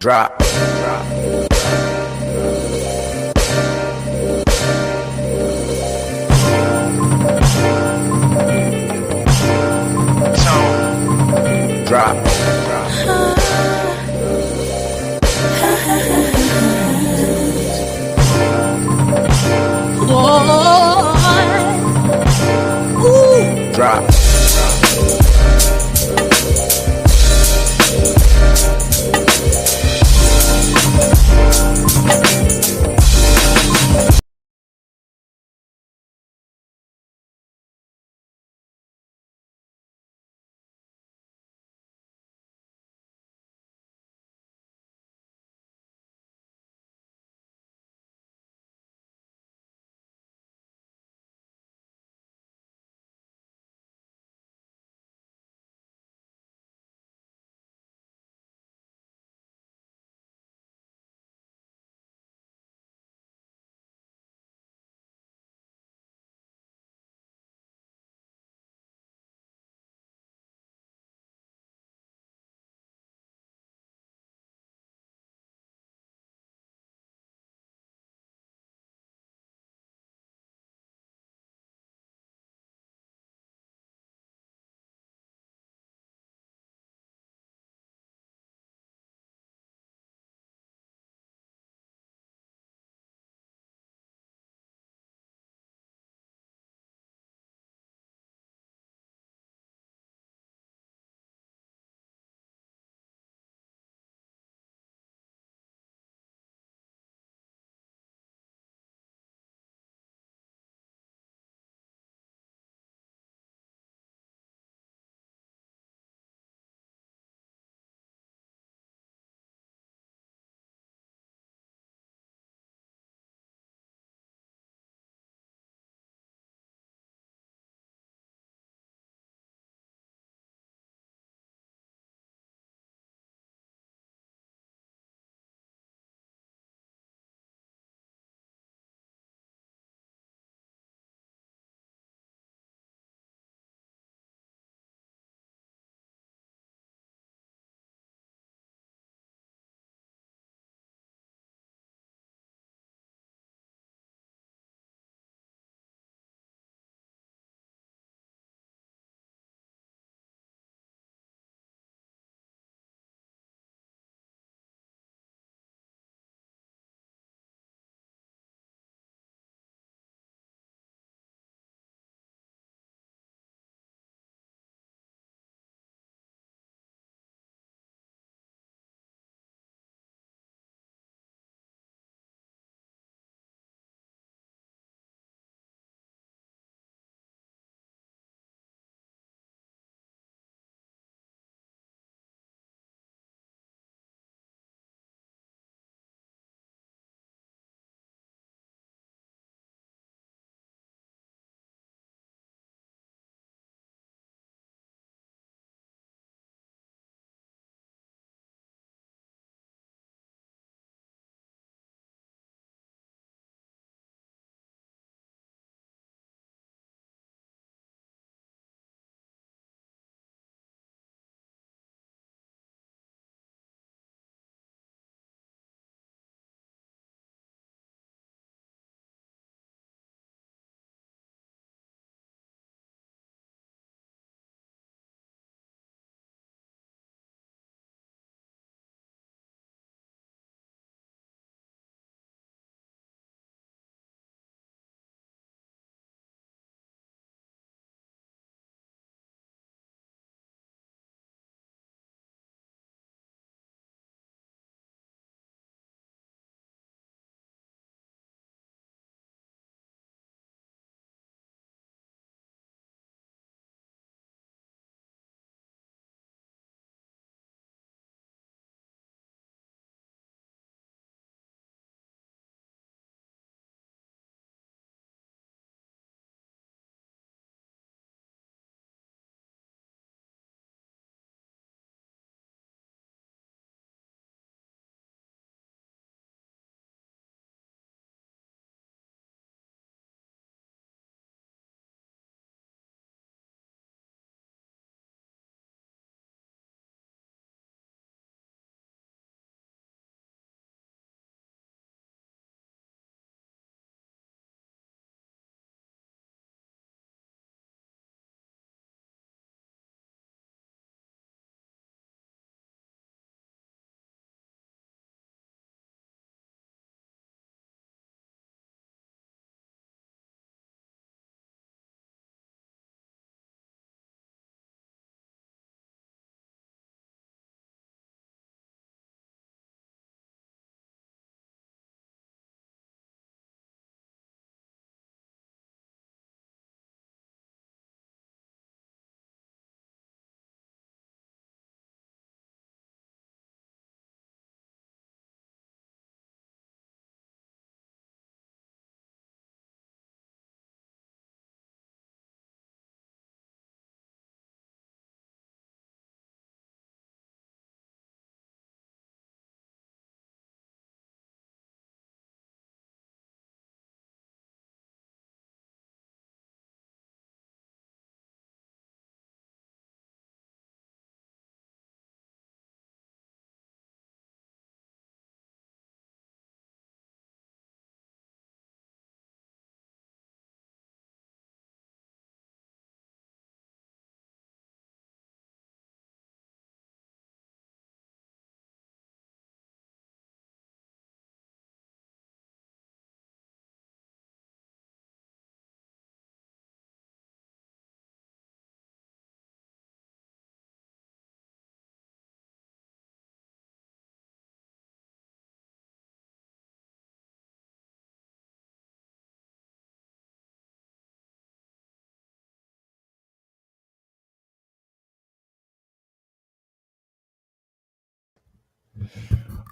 Drop. Drop. Drop.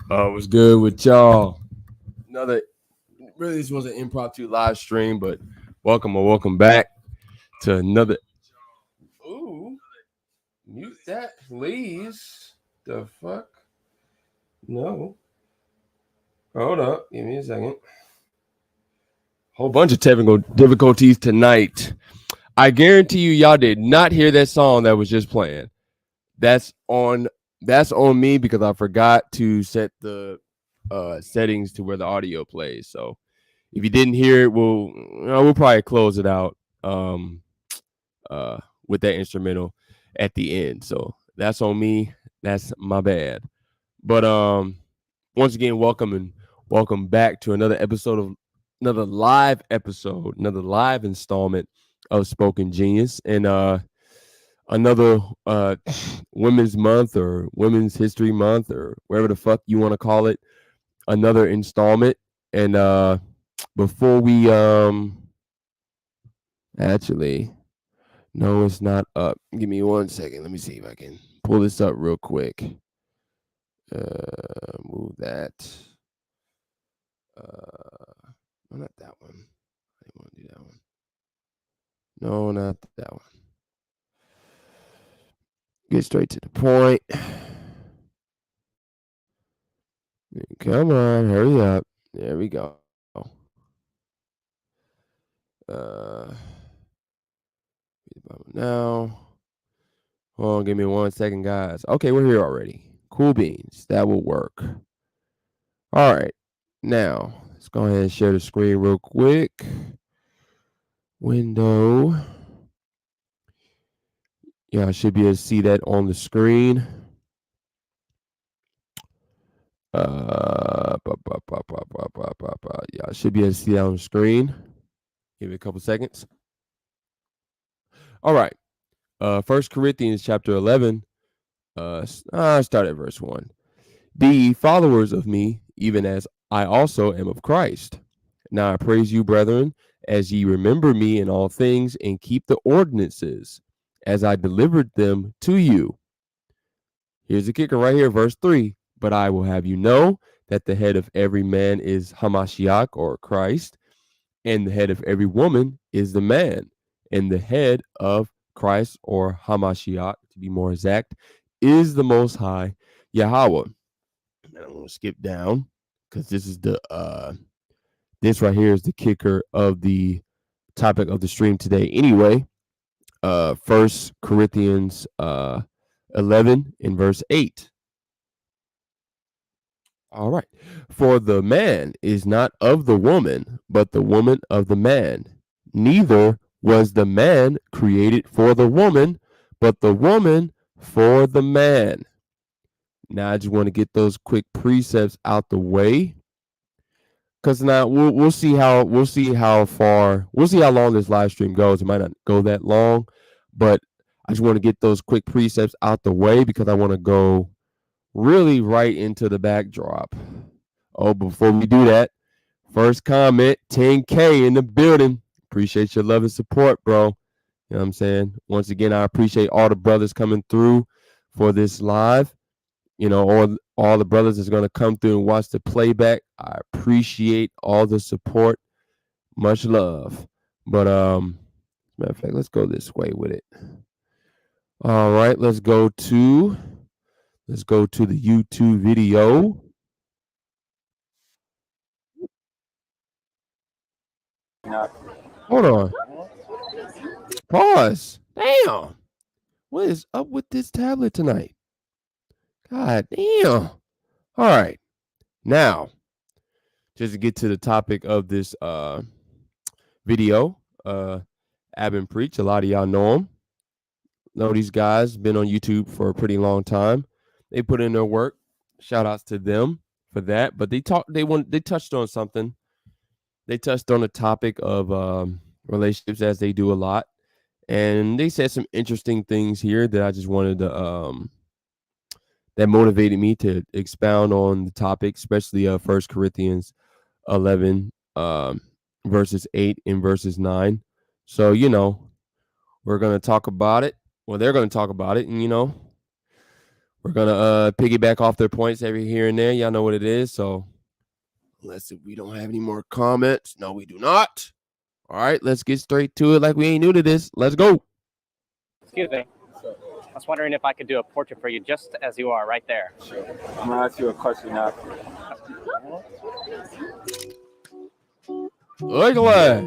What's good with y'all? Another really this was an impromptu live stream, but welcome back to another. Ooh, mute that, please. The fuck? No. Hold up. Give me a second. Whole bunch of technical difficulties tonight. I guarantee you, y'all did not hear that song that was just playing. That's on. That's on me because I forgot to set the settings to where the audio plays. So if you didn't hear it, we'll probably close it out uh, with that instrumental at the end. So that's on me. That's my bad. But once again, welcome back to another episode of another live installment of Spoken Genius, and another Women's Month or Women's History Month or whatever the fuck you want to call it. Another installment, and before we actually, no, it's not up. Give me 1 second. Let me see if I can pull this up real quick. Move that. No, not that one. I didn't want to do that one. No, not that one. Get straight to the point. Come on, hurry up. There we go. Now. Hold on, give me 1 second, guys. Okay, we're here already. Cool beans. That will work. All right. Now, let's go ahead and share the screen real quick. Window. Yeah, I should be able to see that on the screen. Yeah, I should be able to see that on the screen. Give it a couple seconds. All right. 1 Corinthians chapter 11. Start at verse 1. Be ye followers of me, even as I also am of Christ. Now I praise you, brethren, as ye remember me in all things, and keep the ordinances, as I delivered them to you. Here's the kicker right here, verse 3. But I will have you know that the head of every man is Hamashiach, or Christ, and the head of every woman is the man, and the head of Christ, or Hamashiach, to be more exact, is the Most High, Yahweh. And I'm going to skip down because this is this right here is the kicker of the topic of the stream today. Anyway, 1 Corinthians 11 in verse 8. All right. For the man is not of the woman, but the woman of the man. Neither was the man created for the woman, but the woman for the man. Now I just want to get those quick precepts out the way, because now we'll see how long this live stream goes. It might not go that long, but I just want to get those quick precepts out the way because I want to go really right into the backdrop. Oh, before we do that, first comment, 10K in the building. Appreciate your love and support, bro. You know what I'm saying? Once again, I appreciate all the brothers coming through for this live. You know, all the brothers that's going to come through and watch the playback. I appreciate all the support. Much love. But matter of fact, let's go this way with it. All right, let's go to the YouTube video. Hold on. Pause. Damn. What is up with this tablet tonight? God damn. All right. Now, just to get to the topic of this video, Ab and Preach, a lot of y'all know them. Know these guys, been on YouTube for a pretty long time. They put in their work. Shout outs to them for that. But they touched on something. They touched on the topic of relationships, as they do a lot. And they said some interesting things here that I just wanted to that motivated me to expound on the topic, especially 1 Corinthians 11 verses 8 and verses 9. So, you know, we're going to talk about it. Well, they're going to talk about it, and, you know, We're gonna piggyback off their points every here and there. Y'all know what it is. So unless if we don't have any more comments, no, we do not. All right, let's get straight to it like we ain't new to this. Let's go. Excuse me. I was wondering if I could do a portrait for you just as you are right there. Sure. I'm going to ask you a question now. Look at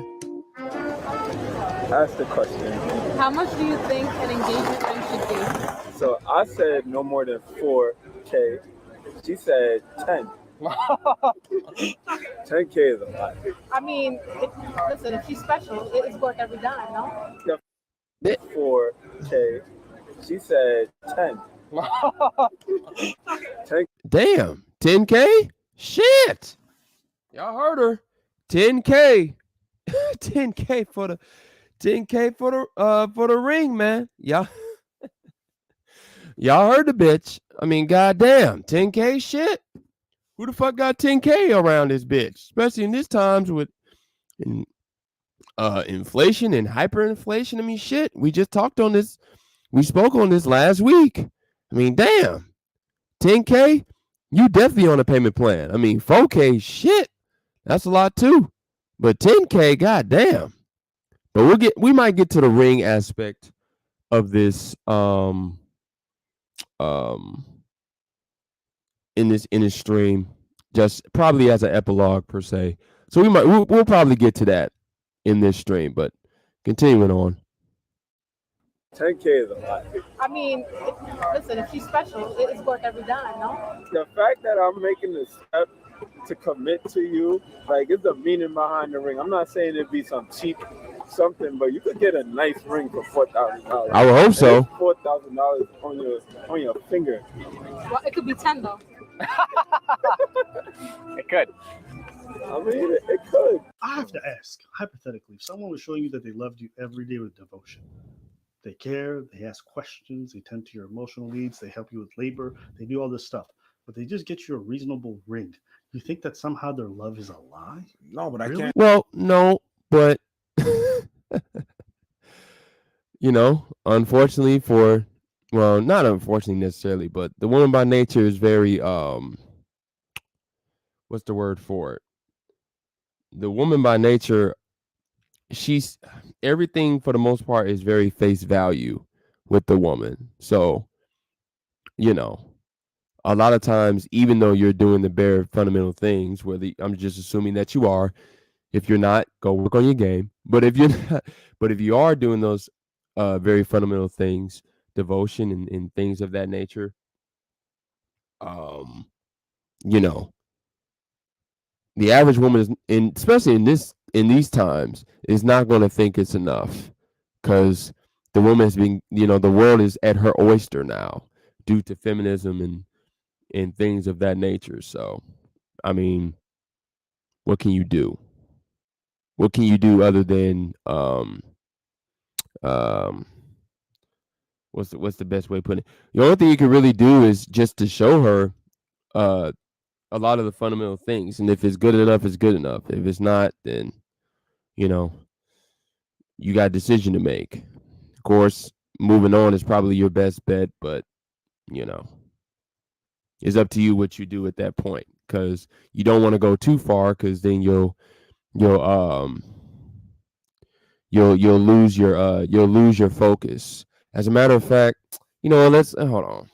Ask the question. How much do you think an engagement ring should be? So I said no more than 4K. She said 10. 10K is a lot. I mean, listen, if she's special, it's worth every dime, no? 4K. She said 10. 10. Damn, 10K? Shit. Y'all heard her. 10K. 10K for the 10K for the ring, man. Y'all heard the bitch. I mean, goddamn, 10K shit. Who the fuck got 10K around this bitch? Especially in these times with inflation and hyperinflation. I mean, shit. We just talked on this. We spoke on this last week. I mean, damn. 10K? You definitely on a payment plan. I mean, 4K, shit. That's a lot too. But 10K, goddamn. But we might get to the ring aspect of this in this stream, just probably as an epilogue per se. So we'll probably get to that in this stream, but continuing on. 10K is a lot. I mean, listen, if she's special, it's worth every dime, no? The fact that I'm making the step to commit to you, like, it's the meaning behind the ring. I'm not saying it'd be some cheap something, but you could get a nice ring for $4,000. I would hope so. $4,000 on your finger. Well, it could be 10 though. It could. I mean, it could. I have to ask, hypothetically, if someone was showing you that they loved you every day with devotion, they care, they ask questions, they tend to your emotional needs, they help you with labor, they do all this stuff, but they just get you a reasonable ring. You think that somehow their love is a lie? No, but Really? I can't. Well, no, but unfortunately not unfortunately necessarily, but the woman by nature is very what's the word for it? The woman by nature, she's everything for the most part is very face value with the woman. So, a lot of times, even though you're doing the bare fundamental things, I'm just assuming that you are. If you're not, go work on your game. But if you're not, but if you are doing those very fundamental things, devotion and things of that nature, the average woman is, especially in these times, is not going to think it's enough, because the woman has been, the world is at her oyster now due to feminism and things of that nature. So, I mean, what can you do? What can you do other than what's the best way of putting it? The only thing you can really do is just to show her a lot of the fundamental things, and if it's good enough, it's good enough. If it's not, then you got a decision to make. Of course, moving on is probably your best bet, but it's up to you what you do at that point, because you don't want to go too far, because then you'll lose your focus. As a matter of fact, let's hold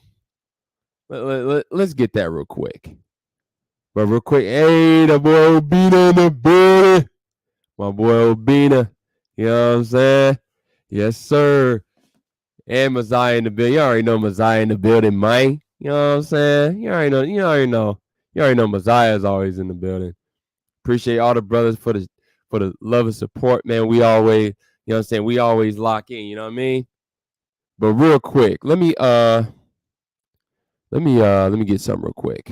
on. Let's get that real quick. But real quick, hey, the boy Obina in the building. My boy Obina. You know what I'm saying? Yes, sir. And Messiah in the building. You already know Messiah in the building, man. You know what I'm saying? You already know Messiah is always in the building. Appreciate all the brothers for the love and support, man. We always, we always lock in, you know what I mean? But real quick, let me get something real quick.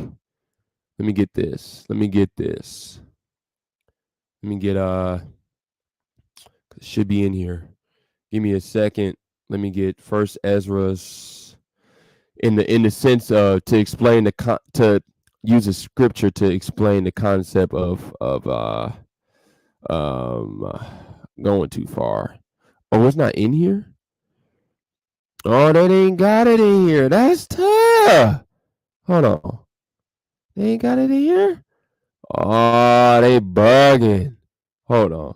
Let me get this. It should be in here. Give me a second. Let me get first Ezras in the sense of to explain to use a scripture to explain the concept of going too far. Oh, it's not in here? Oh, they ain't got it in here. That's tough. bruh. Hold on. They ain't got it in here? Oh, they bugging. Hold on.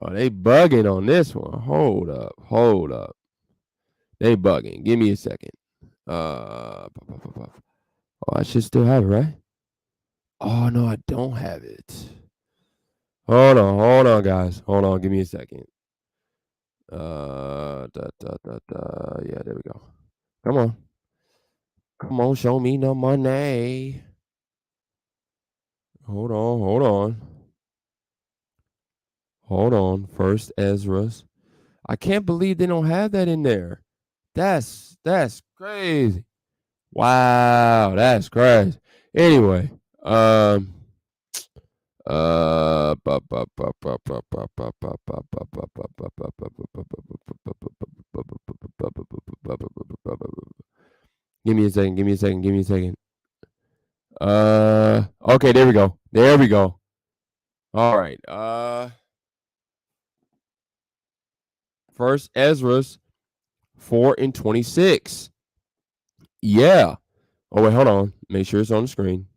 Oh, they bugging on this one. Hold up. They bugging. Give me a second. Oh, I should still have it, right? Oh no, I don't have it. Hold on, guys. Hold on, give me a second. Yeah, there we go. Come on, show me the money. Hold on. First Ezras. I can't believe they don't have that in there. That's crazy. Wow, that's crazy. Anyway, give me a second. Okay, there we go. All right. First Ezra's 4:26. Yeah. Oh wait, hold on. Make sure it's on the screen.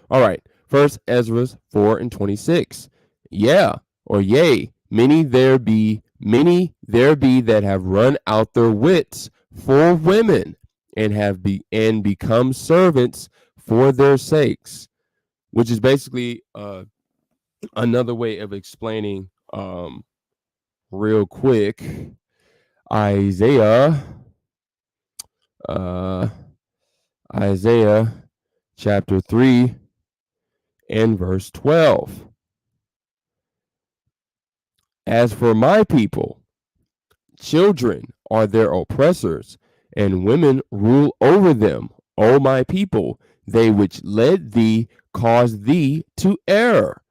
All right. First Ezra's 4:26. Yeah, or yea, many there be that have run out their wits for women and become servants for their sakes, which is basically another way of explaining real quick Isaiah chapter 3 and verse 12. As for my people, children are their oppressors, and women rule over them. O my people, they which led thee cause thee to err,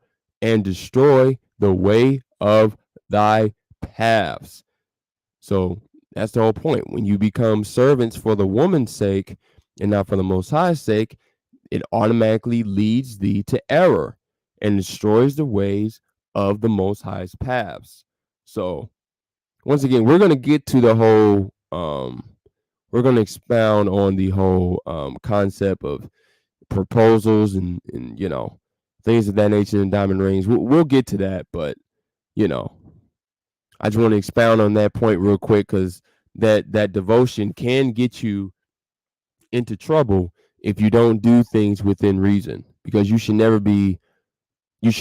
and destroy the way of thy paths. So that's the whole point. When you become servants for the woman's sake and not for the Most High's sake, it automatically leads thee to error and destroys the ways of the Most High's paths. So once again, we're going to get to the whole, we're going to expound on the whole concept of proposals and things of that nature and diamond rings. We'll get to that, but I just want to expound on that point real quick because that devotion can get you into trouble if you don't do things within reason, because you should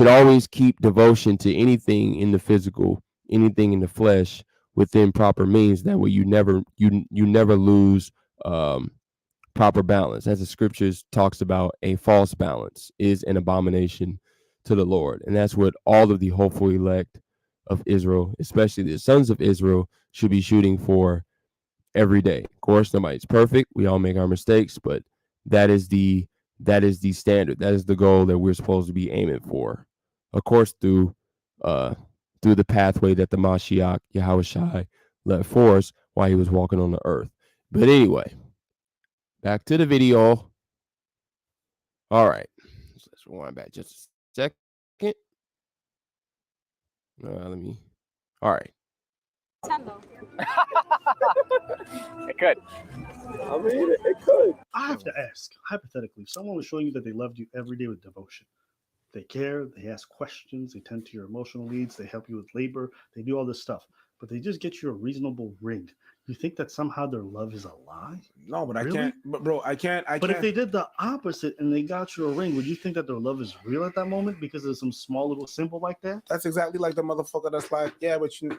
always keep devotion to anything in the physical, anything in the flesh within proper means. That way you never lose proper balance. As the scriptures talks about, a false balance is an abomination to the Lord. And that's what all of the hopeful elect of Israel, especially the sons of Israel, should be shooting for every day. Of course, nobody's perfect. We all make our mistakes, but that is the standard. That is the goal that we're supposed to be aiming for. Of course, through the pathway that the Mashiach Yahushai left for us while he was walking on the earth. But anyway, back to the video. All right, so let's rewind back just a second. All right. It could. I mean, it could. I have to ask, hypothetically, if someone was showing you that they loved you every day with devotion, they care, they ask questions, they tend to your emotional needs, they help you with labor, they do all this stuff, but they just get you a reasonable ring. You think that somehow their love is a lie? No, but Really? I can't. But bro, I can't. But if they did the opposite and they got you a ring, would you think that their love is real at that moment because of some small little symbol like that? That's exactly like the motherfucker that's like, yeah, but you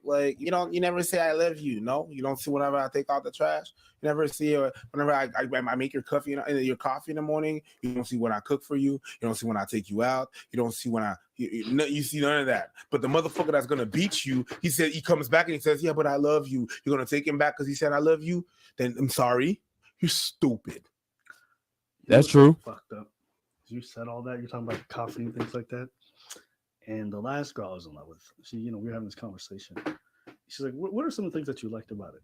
like you never say I love you. No, you don't see whenever I take out the trash. You never see it whenever I make your coffee your coffee in the morning. You don't see when I cook for you. You don't see when I take you out. You don't see when you see none of that. But the motherfucker that's gonna beat you, he said he comes back and he says, yeah, but I love you. You're gonna take him back because he said I love you. Then I'm sorry, you're stupid. That's true. Fucked up. You said all that. You're talking about coffee and things like that. And the last girl I was in love with, we were having this conversation. She's like, "What are some of the things that you liked about it?"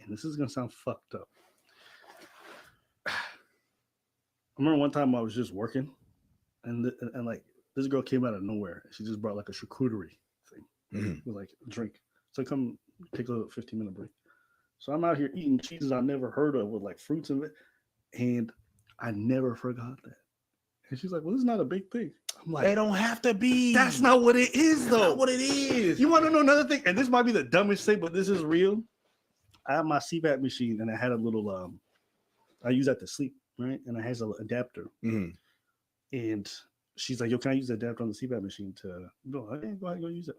And this is gonna sound fucked up. I remember one time I was just working, and like this girl came out of nowhere. She just brought like a charcuterie thing with like a drink. So I come take a 15-minute break. So I'm out here eating cheeses I never heard of with like fruits in it. And I never forgot that. And she's like, well, this is not a big thing. I'm like, They don't have to be. that's not what it is, though. That's not what it is. You want to know another thing? And this might be the dumbest thing, but this is real. I have my CPAP machine, and I had a little, I use that to sleep, right? And it has an adapter. Mm-hmm. And she's like, yo, can I use the adapter on the CPAP machine to go? Hey, go ahead, go use it.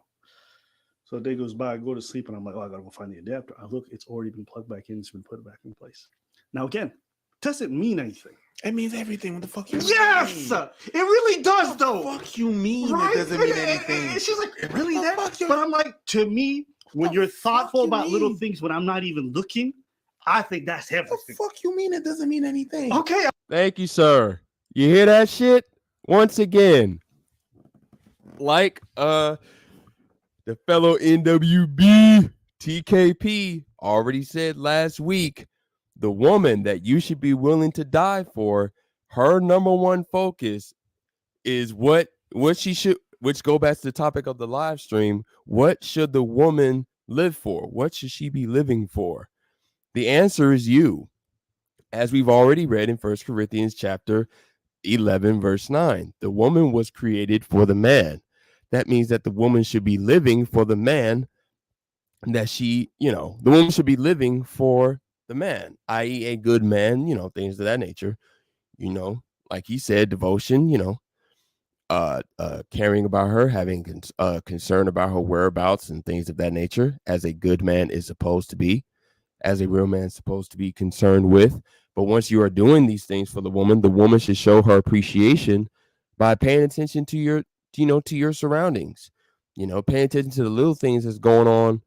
So a day goes by, I go to sleep, and I'm like, oh, I got to go find the adapter. I look, it's already been plugged back in. It's been put back in place. Now, again, doesn't mean anything. It means everything. What the fuck you Yes! mean? It really does, What though. the fuck you mean? Right? It doesn't mean anything. And she's like, really What the that? fuck you- But I'm like, to me, when the you're thoughtful fuck you about little mean? things when I'm not even looking, I think that's What the everything. fuck you mean? It doesn't mean anything. Okay. Thank you, sir. You hear that shit? Once again, like the fellow NWB TKP already said last week, the woman that you should be willing to die for, her number one focus is what she should, which go back to the topic of the live stream. What should the woman live for? What should she be living for? The answer is you. As we've already read in 1 Corinthians chapter 11, verse 9, the woman was created for the man. That means that the woman should be living for the man that she, the woman should be living for the man, i.e. a good man, things of that nature, like he said, devotion, caring about her, having concern about her whereabouts and things of that nature, as a good man is supposed to be, as a real man is supposed to be concerned with. But once you are doing these things for the woman should show her appreciation by paying attention to your, to your surroundings, paying attention to the little things that's going on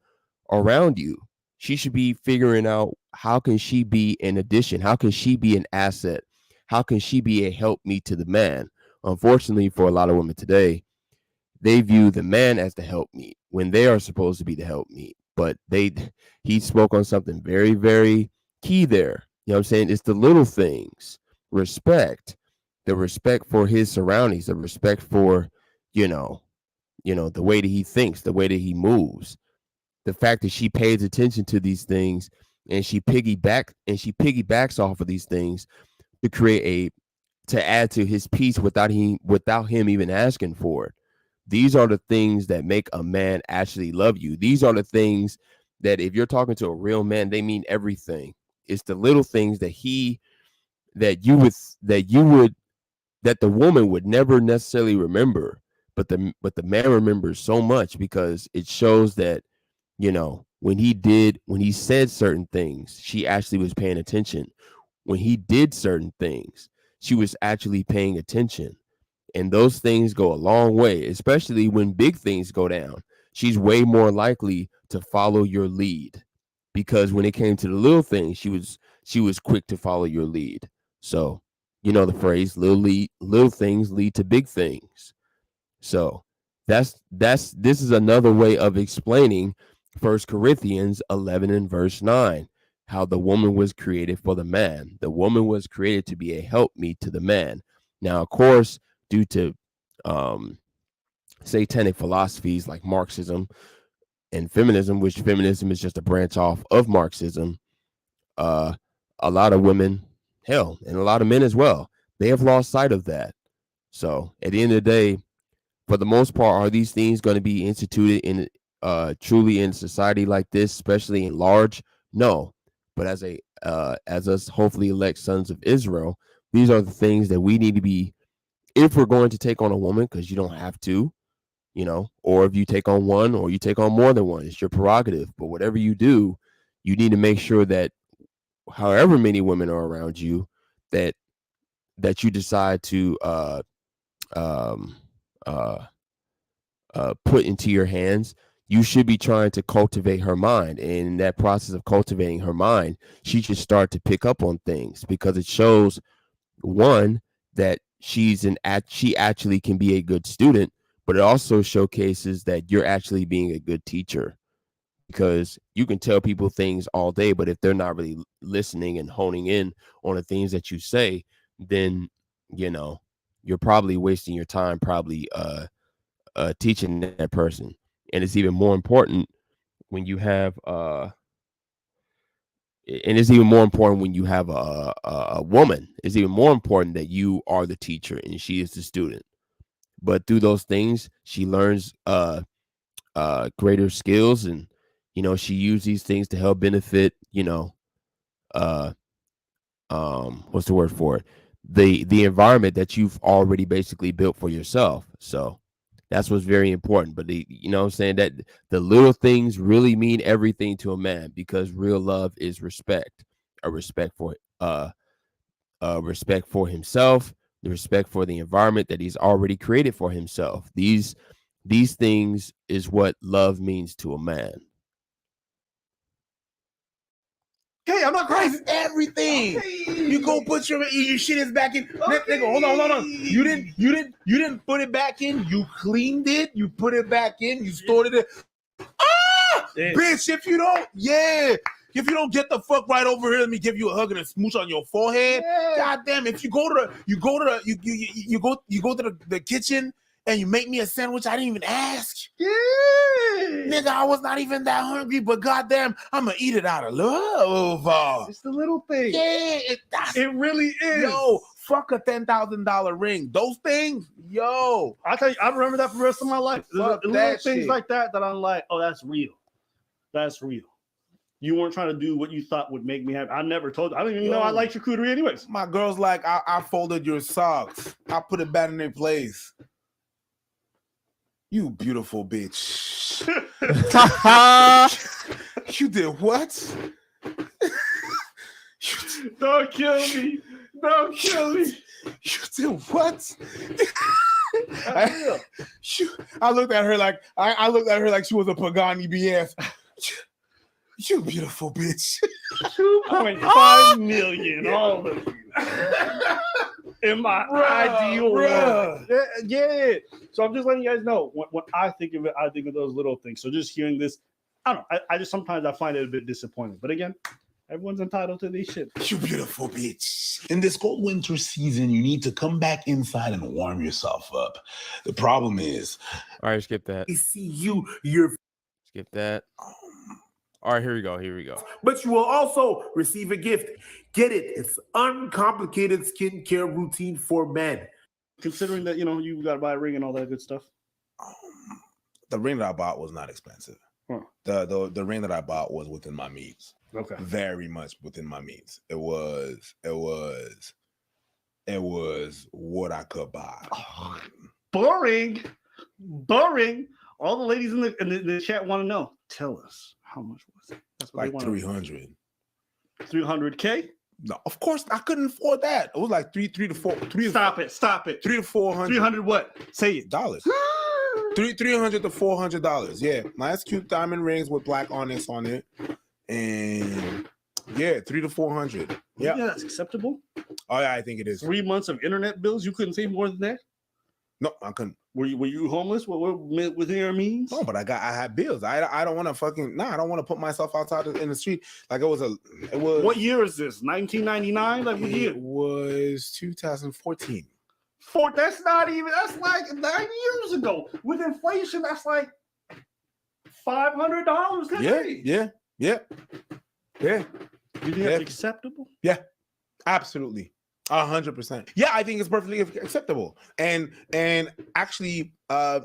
around you. She should be figuring out, how can she be an addition? How can she be an asset? How can she be a helpmeet to the man? Unfortunately, for a lot of women today, they view the man as the helpmeet when they are supposed to be the helpmeet. But he spoke on something very, very key there. You know what I'm saying? It's the little things. Respect. The respect for his surroundings, the respect for, the way that he thinks, the way that he moves. The fact that she pays attention to these things and she piggybacks off of these things to add to his piece without him even asking for it. These are the things that make a man actually love you. These are the things that, if you're talking to a real man, they mean everything. It's the little things that the woman would never necessarily remember, but the man remembers so much, because it shows that, when he said certain things, she actually was paying attention. When he did certain things, she was actually paying attention. And those things go a long way, especially when big things go down. She's way more likely to follow your lead, because when it came to the little things, she was quick to follow your lead. So, the phrase, little things lead to big things. So this is another way of explaining 1 Corinthians 11 and verse 9, how the woman was created for the man. The woman was created to be a helpmeet to the man. Now, of course, due to satanic philosophies like Marxism and feminism, which feminism is just a branch off of Marxism, a lot of women, hell, and a lot of men as well, they have lost sight of that. So at the end of the day, for the most part, are these things going to be instituted in truly in society like this, especially in large? No. But as us hopefully elect sons of Israel, these are the things that we need to be, if we're going to take on a woman, because you don't have to, or if you take on one or you take on more than one, it's your prerogative. But whatever you do, you need to make sure that however many women are around you, that you decide to put into your hands, you should be trying to cultivate her mind. And in that process of cultivating her mind, she should start to pick up on things, because it shows, one, that she actually can be a good student, but it also showcases that you're actually being a good teacher, because you can tell people things all day, but if they're not really listening and honing in on the things that you say, then you're probably wasting your time teaching that person. And it's even more important when you have and it's even more important when you have a woman. It's even more important that you are the teacher and she is the student. But through those things, she learns greater skills, and she uses these things to help benefit uh what's the word for it, the environment that you've already basically built for yourself. So that's what's very important. But I'm saying that the little things really mean everything to a man, because real love is respect. A respect for himself, the respect for the environment that he's already created for himself. These things is what love means to a man. Okay, I'm not crazy. Everything. Okay. You go put your shit is back in. Okay. Nigga, hold on. You didn't put it back in. You cleaned it. You put it back in. You stored it. Bitch, if you don't get the fuck right over here, let me give you a hug and a smooch on your forehead. Yeah. God damn, if you go to the kitchen and you make me a sandwich, I didn't even ask. Yeah. Nigga, I was not even that hungry, but goddamn, I'm gonna eat it out of love. It's the little thing. Yeah, it really is. Yo, fuck a $10,000 ring. Those things, yo. I tell you, I remember that for the rest of my life. Little things like that I'm like, oh, that's real. That's real. You weren't trying to do what you thought would make me happy. I never told you. I didn't even know I liked your charcuterie anyways. My girl's like, I folded your socks. I put it back in their place. You beautiful bitch. You did what? Don't kill me. Don't kill me. You did what? I looked at her like she was a Pagani BS. You beautiful bitch. 2.5 million, all of you. In my ideal world. Yeah. So I'm just letting you guys know, when I think of it, I think of those little things. So just hearing this, I don't know. I just sometimes I find it a bit disappointing. But again, everyone's entitled to these shit. You beautiful bitch. In this cold winter season, you need to come back inside and warm yourself up. The problem is, all right, skip that. I see you're skip that. All right, here we go. But you will also receive a gift. Get it. It's uncomplicated skincare routine for men. Considering that, you got to buy a ring and all that good stuff. The ring that I bought was not expensive. Huh. The ring that I bought was within my means. Okay. Very much within my means. It was what I could buy. Oh, boring. All the ladies in the chat want to know. Tell us, how much was it? That's like 300. 300K? No, of course I couldn't afford that. It was like three to four. Stop it. 300 to 400. 300 what? Say it. $300 to $400. Yeah, nice cute diamond rings with black onyx on it, and yeah, 300 to 400. Yeah, that's acceptable. Oh yeah, I think it is. 3 months of internet bills. You couldn't save more than that. No, I couldn't. Were you homeless? What within your means? No, but I had bills. I don't want to I don't want to put myself outside in the street. Like it was. What year is this? 1999? Like what year? It was 2014. That's like 9 years ago. With inflation, that's like $500. Yeah. You think that's acceptable? Yeah, absolutely. 100%. Yeah, I think it's perfectly acceptable. And actually,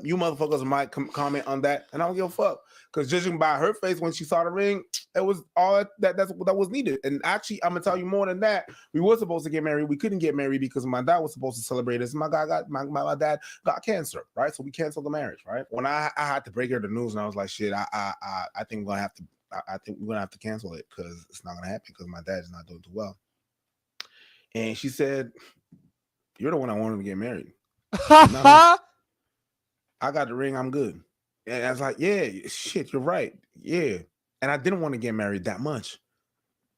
you motherfuckers might comment on that, and I don't give a fuck. Because judging by her face when she saw the ring, it was all that was needed. And actually, I'm gonna tell you more than that. We were supposed to get married. We couldn't get married because my dad was supposed to celebrate this. My dad got cancer, right? So we canceled the marriage, right? When I had to break her the news, and I was like, shit, I think we're gonna have to. I think we're gonna have to cancel it because it's not gonna happen because my dad is not doing too well. And she said, "You're the one I wanted to get married." I got the ring. I'm good. And I was like, "Yeah, shit, you're right. Yeah." And I didn't want to get married that much.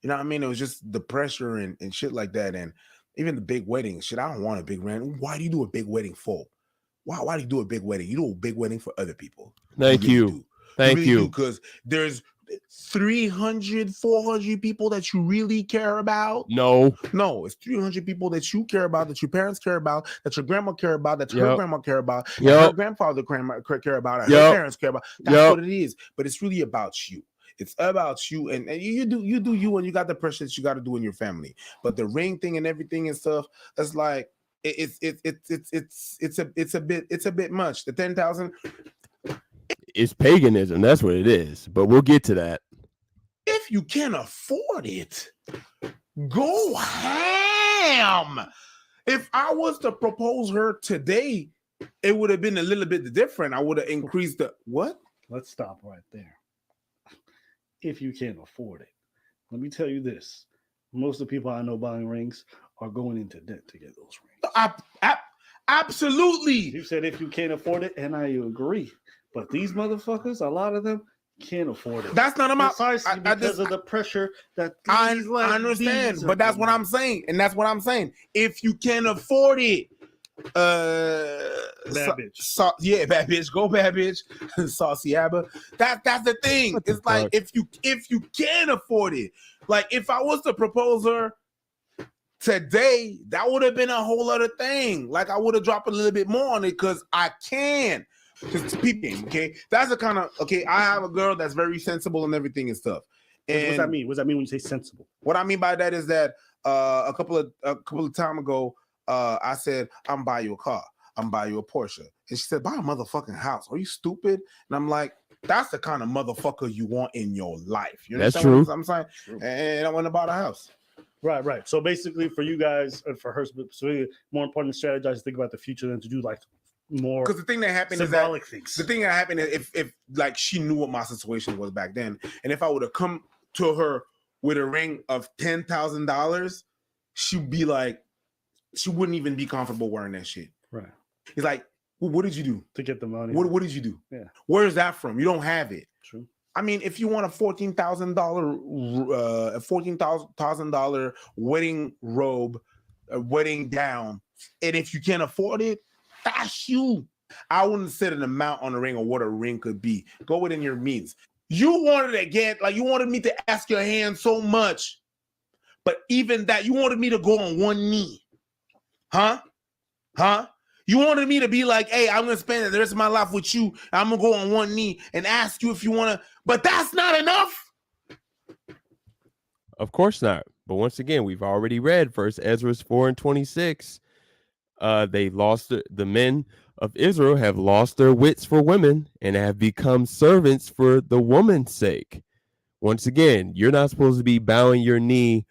You know what I mean? It was just the pressure and shit like that. And even the big wedding shit. I don't want a big wedding. Why do you do a big wedding for? Why do you do a big wedding? You do a big wedding for other people. Thank you. Thank you. Because there's 300, 400 people that you really care about. No, it's 300 people that you care about, that your parents care about, that your grandma care about, that her grandma care about, that her grandfather care about, that her parents care about. That's what it is. But it's really about you. It's about you, and you do you, and you got the pressure that you got to do in your family. But the ring thing and everything and stuff, that's like it's a bit much. The 10,000. It's paganism. That's what it is. But we'll get to that. If you can afford it, go ham. If I was to propose her today, it would have been a little bit different. I would have increased the what? Let's stop right there. If you can't afford it, let me tell you this: most of the people I know buying rings are going into debt to get those rings. Absolutely. You said if you can't afford it, and I agree. But these motherfuckers, a lot of them can't afford it. That's not about precisely because of the pressure that I understand, but that's what I'm saying, and that's what I'm saying. If you can afford it, bad bitch. Yeah, bad bitch, go bad bitch, saucy abba. That's the thing. It's like if you can afford it, like if I was to propose her today, that would have been a whole other thing. Like I would have dropped a little bit more on it because I can. Just peeping, okay? That's the kind of I have a girl that's very sensible and everything and stuff. And what's that mean? What does that mean when you say sensible? What I mean by that is that a couple of time ago, I said, I'm buy you a car, I'm buy you a Porsche. And she said, buy a motherfucking house. Are you stupid? And I'm like, that's the kind of motherfucker you want in your life. You That's true. What I'm saying? And I went and bought a house. Right. So basically for you guys and for her, so more important to strategize to think about the future than to do like more, because the thing that happened is that things. The thing that happened is if like she knew what my situation was back then, and if I would have come to her with a ring of $10,000, she'd be like, she wouldn't even be comfortable wearing that shit. Right. He's like, well, what did you do to get the money? What did you do? Yeah. Where's that from? You don't have it. True. I mean, if you want a $14,000 wedding robe, a wedding gown, and if you can't afford it, that's you. I wouldn't set an amount on a ring or what a ring could be. Go within your means. You wanted to get, like, you wanted me to ask your hand so much, but even that, you wanted me to go on one knee. Huh? You wanted me to be like, hey, I'm going to spend the rest of my life with you. I'm going to go on one knee and ask you if you want to, but that's not enough. Of course not. But once again, we've already read First Ezras 4:26. The men of Israel have lost their wits for women and have become servants for the woman's sake. Once again, you're not supposed to be bowing your knee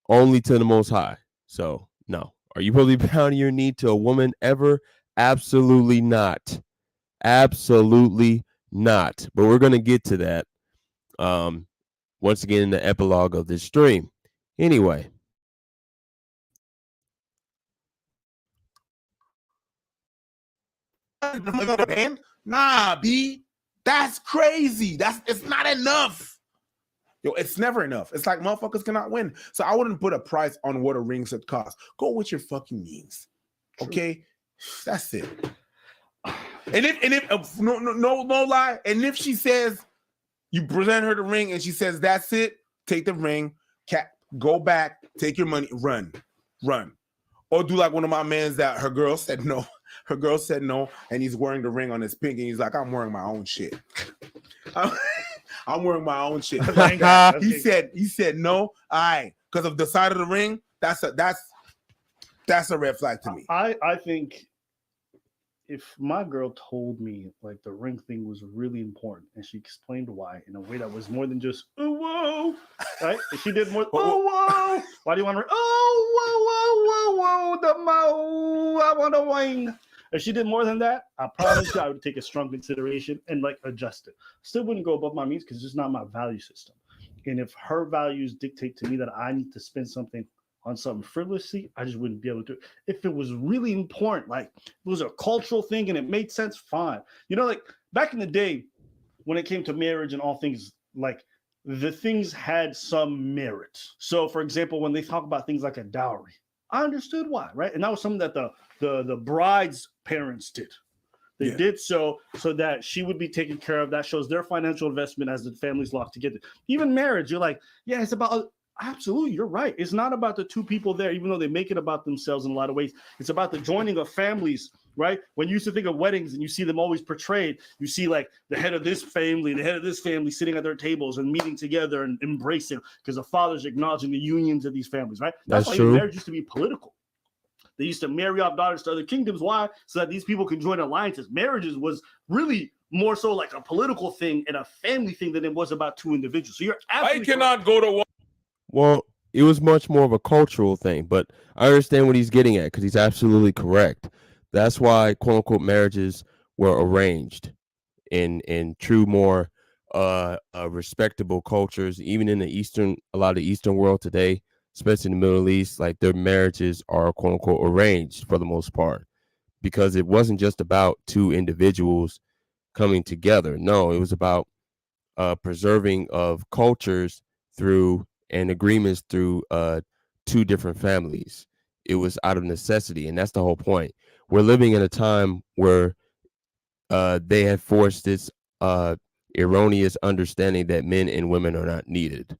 only to the Most High. So, no. Are you supposed to be bowing your knee to a woman ever? Absolutely not. Absolutely not. But we're going to get to that once again in the epilogue of this stream. Anyway. Nah, B, that's crazy. It's not enough. Yo, it's never enough. It's like motherfuckers cannot win. So I wouldn't put a price on what a ring should cost. Go with your fucking means. Okay, that's it. And if no lie, and if she says you present her the ring and she says that's it, take the ring, go back, take your money, run, or do like one of my mans that her girl said no. Her girl said no, and he's wearing the ring on his pinky. And he's like, I'm wearing my own shit. I'm wearing my own shit. He said no. All right, because of the side of the ring. That's a red flag to me. I think if my girl told me like the ring thing was really important and she explained why in a way that was more than just oh whoa, right? If she did more oh whoa, why do you want to? Oh whoa, the mo, I want a ring. If she did more than that, I promise you I would take a strong consideration and like adjust it. Still wouldn't go above my means because it's just not my value system. And if her values dictate to me that I need to spend something on something frivolously, I just wouldn't be able to do it. If it was really important, like it was a cultural thing and it made sense, fine. You know, like back in the day when it came to marriage and all things, like the things had some merit. So for example, when they talk about things like a dowry, I understood why, right? And that was something that the bride's parents did. They did so that she would be taken care of. That shows their financial investment as the family's locked together. Even marriage, you're like, yeah, it's about, absolutely, you're right. It's not about the two people there, even though they make it about themselves in a lot of ways. It's about the joining of families right? When you used to think of weddings and you see them always portrayed, you see like the head of this family, the head of this family sitting at their tables and meeting together and embracing because the father's acknowledging the unions of these families, right? That's why true. marriage used to be political. They used to marry off daughters to other kingdoms. Why? So that these people can join alliances. Marriages was really more so like a political thing and a family thing than it was about two individuals. So you're absolutely go to war. Well, it was much more of a cultural thing, but I understand what he's getting at because he's absolutely correct. That's why quote unquote marriages were arranged in true more respectable cultures, even in a lot of the Eastern world today, especially in the Middle East, like their marriages are quote unquote arranged for the most part, because it wasn't just about two individuals coming together. No, it was about preserving of cultures through and agreements through two different families. It was out of necessity, and that's the whole point. We're living in a time where they have forced this erroneous understanding that men and women are not needed,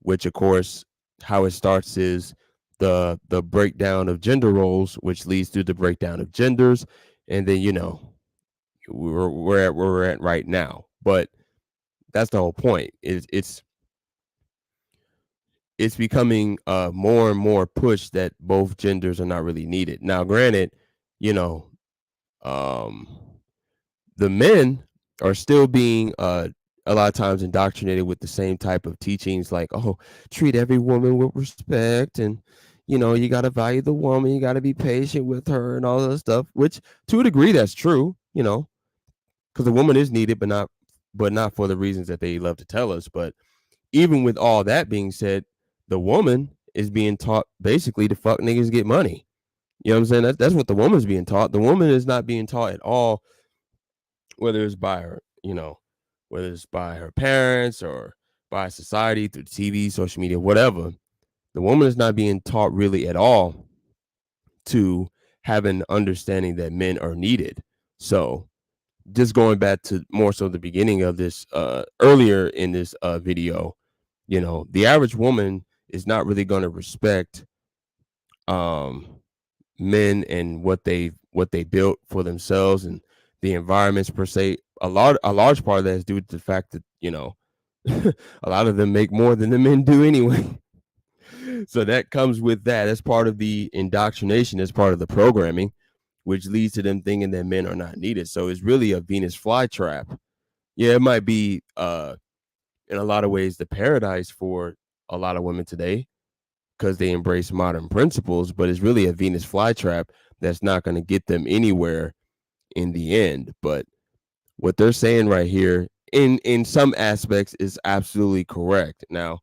which of course how it starts is the breakdown of gender roles, which leads to the breakdown of genders, and then we're at where we're at right now. But that's the whole point. It's becoming more and more pushed that both genders are not really needed. Now, granted, um, the men are still being a lot of times indoctrinated with the same type of teachings, like, oh, treat every woman with respect, and you got to value the woman, you got to be patient with her, and all that stuff. Which, to a degree, that's true. Because the woman is needed, but not for the reasons that they love to tell us. But even with all that being said, the woman is being taught basically to fuck niggas and get money. You know what I'm saying? That's what the woman's being taught. The woman is not being taught at all, whether it's by her, whether it's by her parents or by society through TV, social media, whatever. The woman is not being taught really at all to have an understanding that men are needed. So just going back to more so the beginning of this, earlier in this video, the average woman is not really going to respect men and what they built for themselves and the environments per se. A large part of that is due to the fact that a lot of them make more than the men do anyway. So that comes with that. That's part of the indoctrination. That's part of the programming, which leads to them thinking that men are not needed. So it's really a Venus flytrap. Yeah, it might be in a lot of ways the paradise for a lot of women today because they embrace modern principles, but it's really a Venus flytrap that's not going to get them anywhere in the end. But what they're saying right here in some aspects is absolutely correct. Now,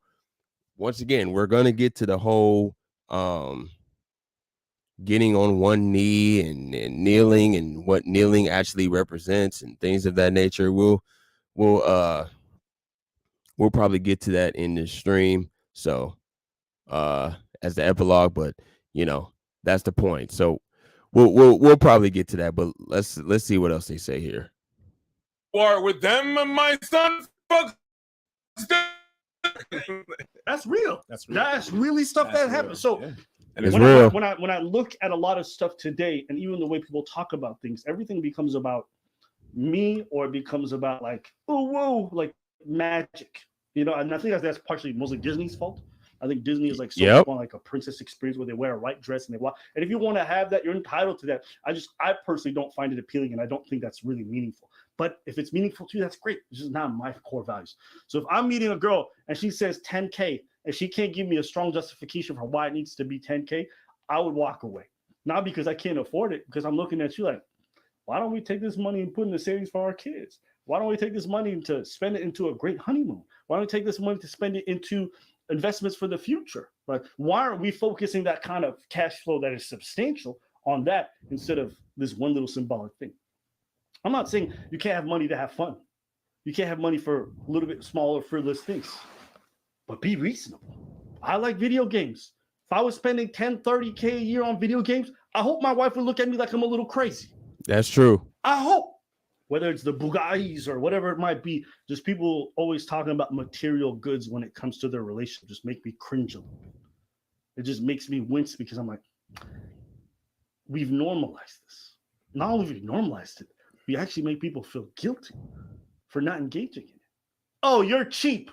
once again, we're going to get to the whole getting on one knee and kneeling and what kneeling actually represents and things of that nature. We'll probably get to that in this stream. So as the epilogue, but that's the point. So we'll probably get to that, but let's see what else they say here. War with them, my son. Fuck. That's real. That's real. That's really stuff That's that real. happens. So Yeah. It's when real. when I look at a lot of stuff today, and even the way people talk about things, everything becomes about me, or it becomes about like, oh, whoa, like magic, and I think that's partially mostly Disney's fault. I think Disney is like so Yep. on like a princess experience where they wear a white dress and they walk. And if you want to have that, you're entitled to that. I personally don't find it appealing, and I don't think that's really meaningful. But if it's meaningful to you, that's great. It's just not my core values. So if I'm meeting a girl and she says 10K and she can't give me a strong justification for why it needs to be 10K, I would walk away. Not because I can't afford it, because I'm looking at you like, why don't we take this money and put in the savings for our kids? Why don't we take this money to spend it into a great honeymoon? Why don't we take this money to spend it into investments for the future? Like, why aren't we focusing that kind of cash flow that is substantial on that instead of this one little symbolic thing? I'm not saying you can't have money to have fun. You can't have money for a little bit smaller, frivolous things, but be reasonable. I like video games. If I was spending 10, 30K a year on video games, I hope my wife would look at me like I'm a little crazy. That's true. I hope. Whether it's the Bugattis or whatever it might be, just people always talking about material goods when it comes to their relationship just make me cringe a little bit. It just makes me wince because I'm like, we've normalized this. not only have we normalized it, we actually make people feel guilty for not engaging in it. Oh, you're cheap.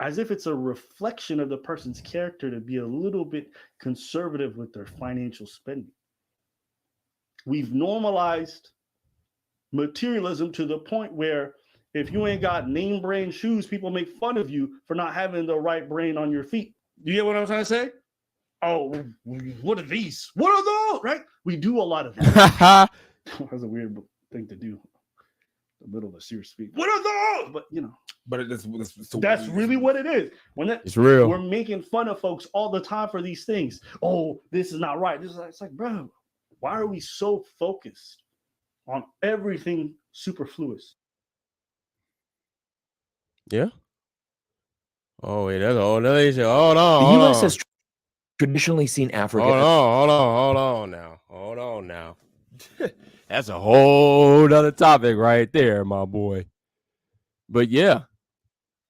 As if it's a reflection of the person's character to be a little bit conservative with their financial spending. We've normalized materialism to the point where if you ain't got name brand shoes, people make fun of you for not having the right brand on your feet. You get what I'm trying to say? Oh, what are these? What are those? Right? We do a lot of that. That's a weird thing to do. The middle of a serious speech. What are those? But you know, But that's really what it is. It's real. We're making fun of folks all the time for these things. Oh, this is not right. It's like, bro, why are we so focused on everything superfluous? Yeah. Oh wait, that's a whole other issue. Hold The on. U.S. has traditionally seen Africa. Hold on now. That's a whole other topic right there, my boy. But yeah.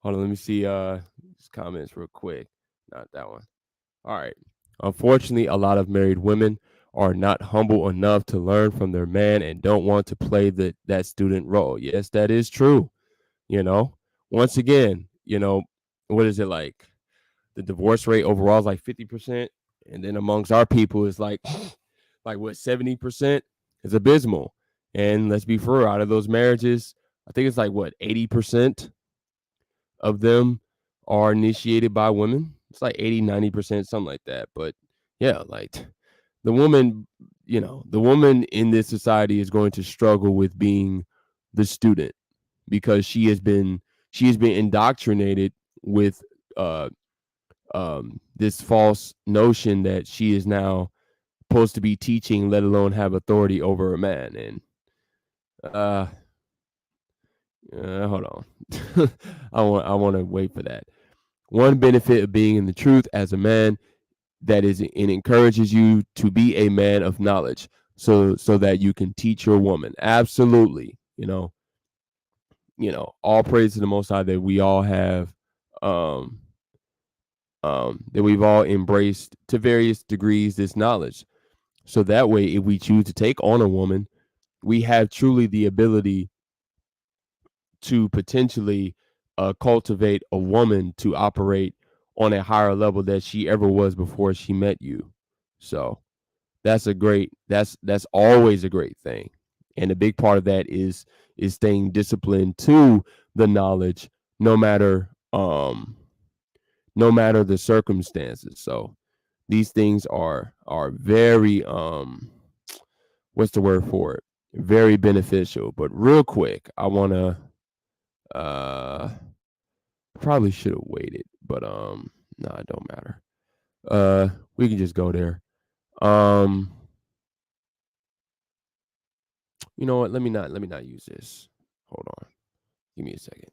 Hold on, let me see these comments real quick. Not that one. All right. Unfortunately, a lot of married women are not humble enough to learn from their man and don't want to play that student role. Yes, that is true. You know, once again, you know, what is it like? The divorce rate overall is like 50%. And then amongst our people is like what, 70%? It's abysmal. And let's be fair, out of those marriages, I think it's like what, 80% of them are initiated by women. It's like 80, 90%, something like that. But yeah, like the woman, you know, the woman in this society is going to struggle with being the student because she has been indoctrinated with this false notion that she is now supposed to be teaching, let alone have authority over a man. And hold on. I want to wait for that. One benefit of being in the truth as a man, that is, it encourages you to be a man of knowledge, so that you can teach your woman. Absolutely, you know, all praise to the Most High that we all have, that we've all embraced to various degrees this knowledge. So that way, if we choose to take on a woman, we have truly the ability to potentially cultivate a woman to operate on a higher level that she ever was before she met you. So that's always a great thing. And a big part of that is staying disciplined to the knowledge, no matter the circumstances. So these things are very what's the word for it? Very beneficial. But real quick, I want to probably should have waited, but no, it don't matter. We can just go there. You know what? Let me not use this. Hold on. Give me a second.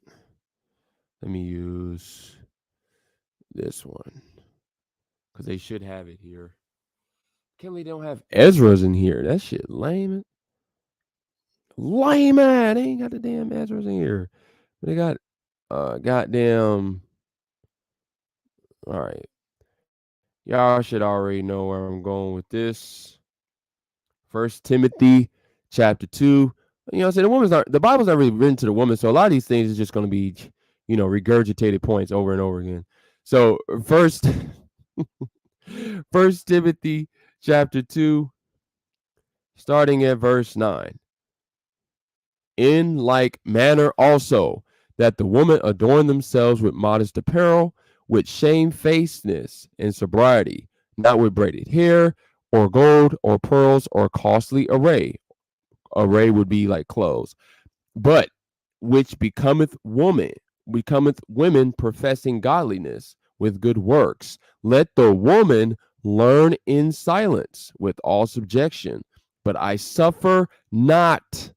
Let me use this one because they should have it here. Can't believe they don't have Ezras in here. That shit lame. Lame, man. They ain't got the damn Ezras in here. They got goddamn. All right. Y'all should already know where I'm going with this. 1 Timothy chapter 2. You know, the Bible's not really written to the woman, so a lot of these things is just going to be, regurgitated points over and over again. So First Timothy chapter 2, starting at verse 9. In like manner also, that the women adorn themselves with modest apparel, with shamefacedness and sobriety, not with braided hair, or gold, or pearls, or costly array. Array would be like clothes, but which becometh women professing godliness with good works. Let the woman learn in silence with all subjection. But I suffer not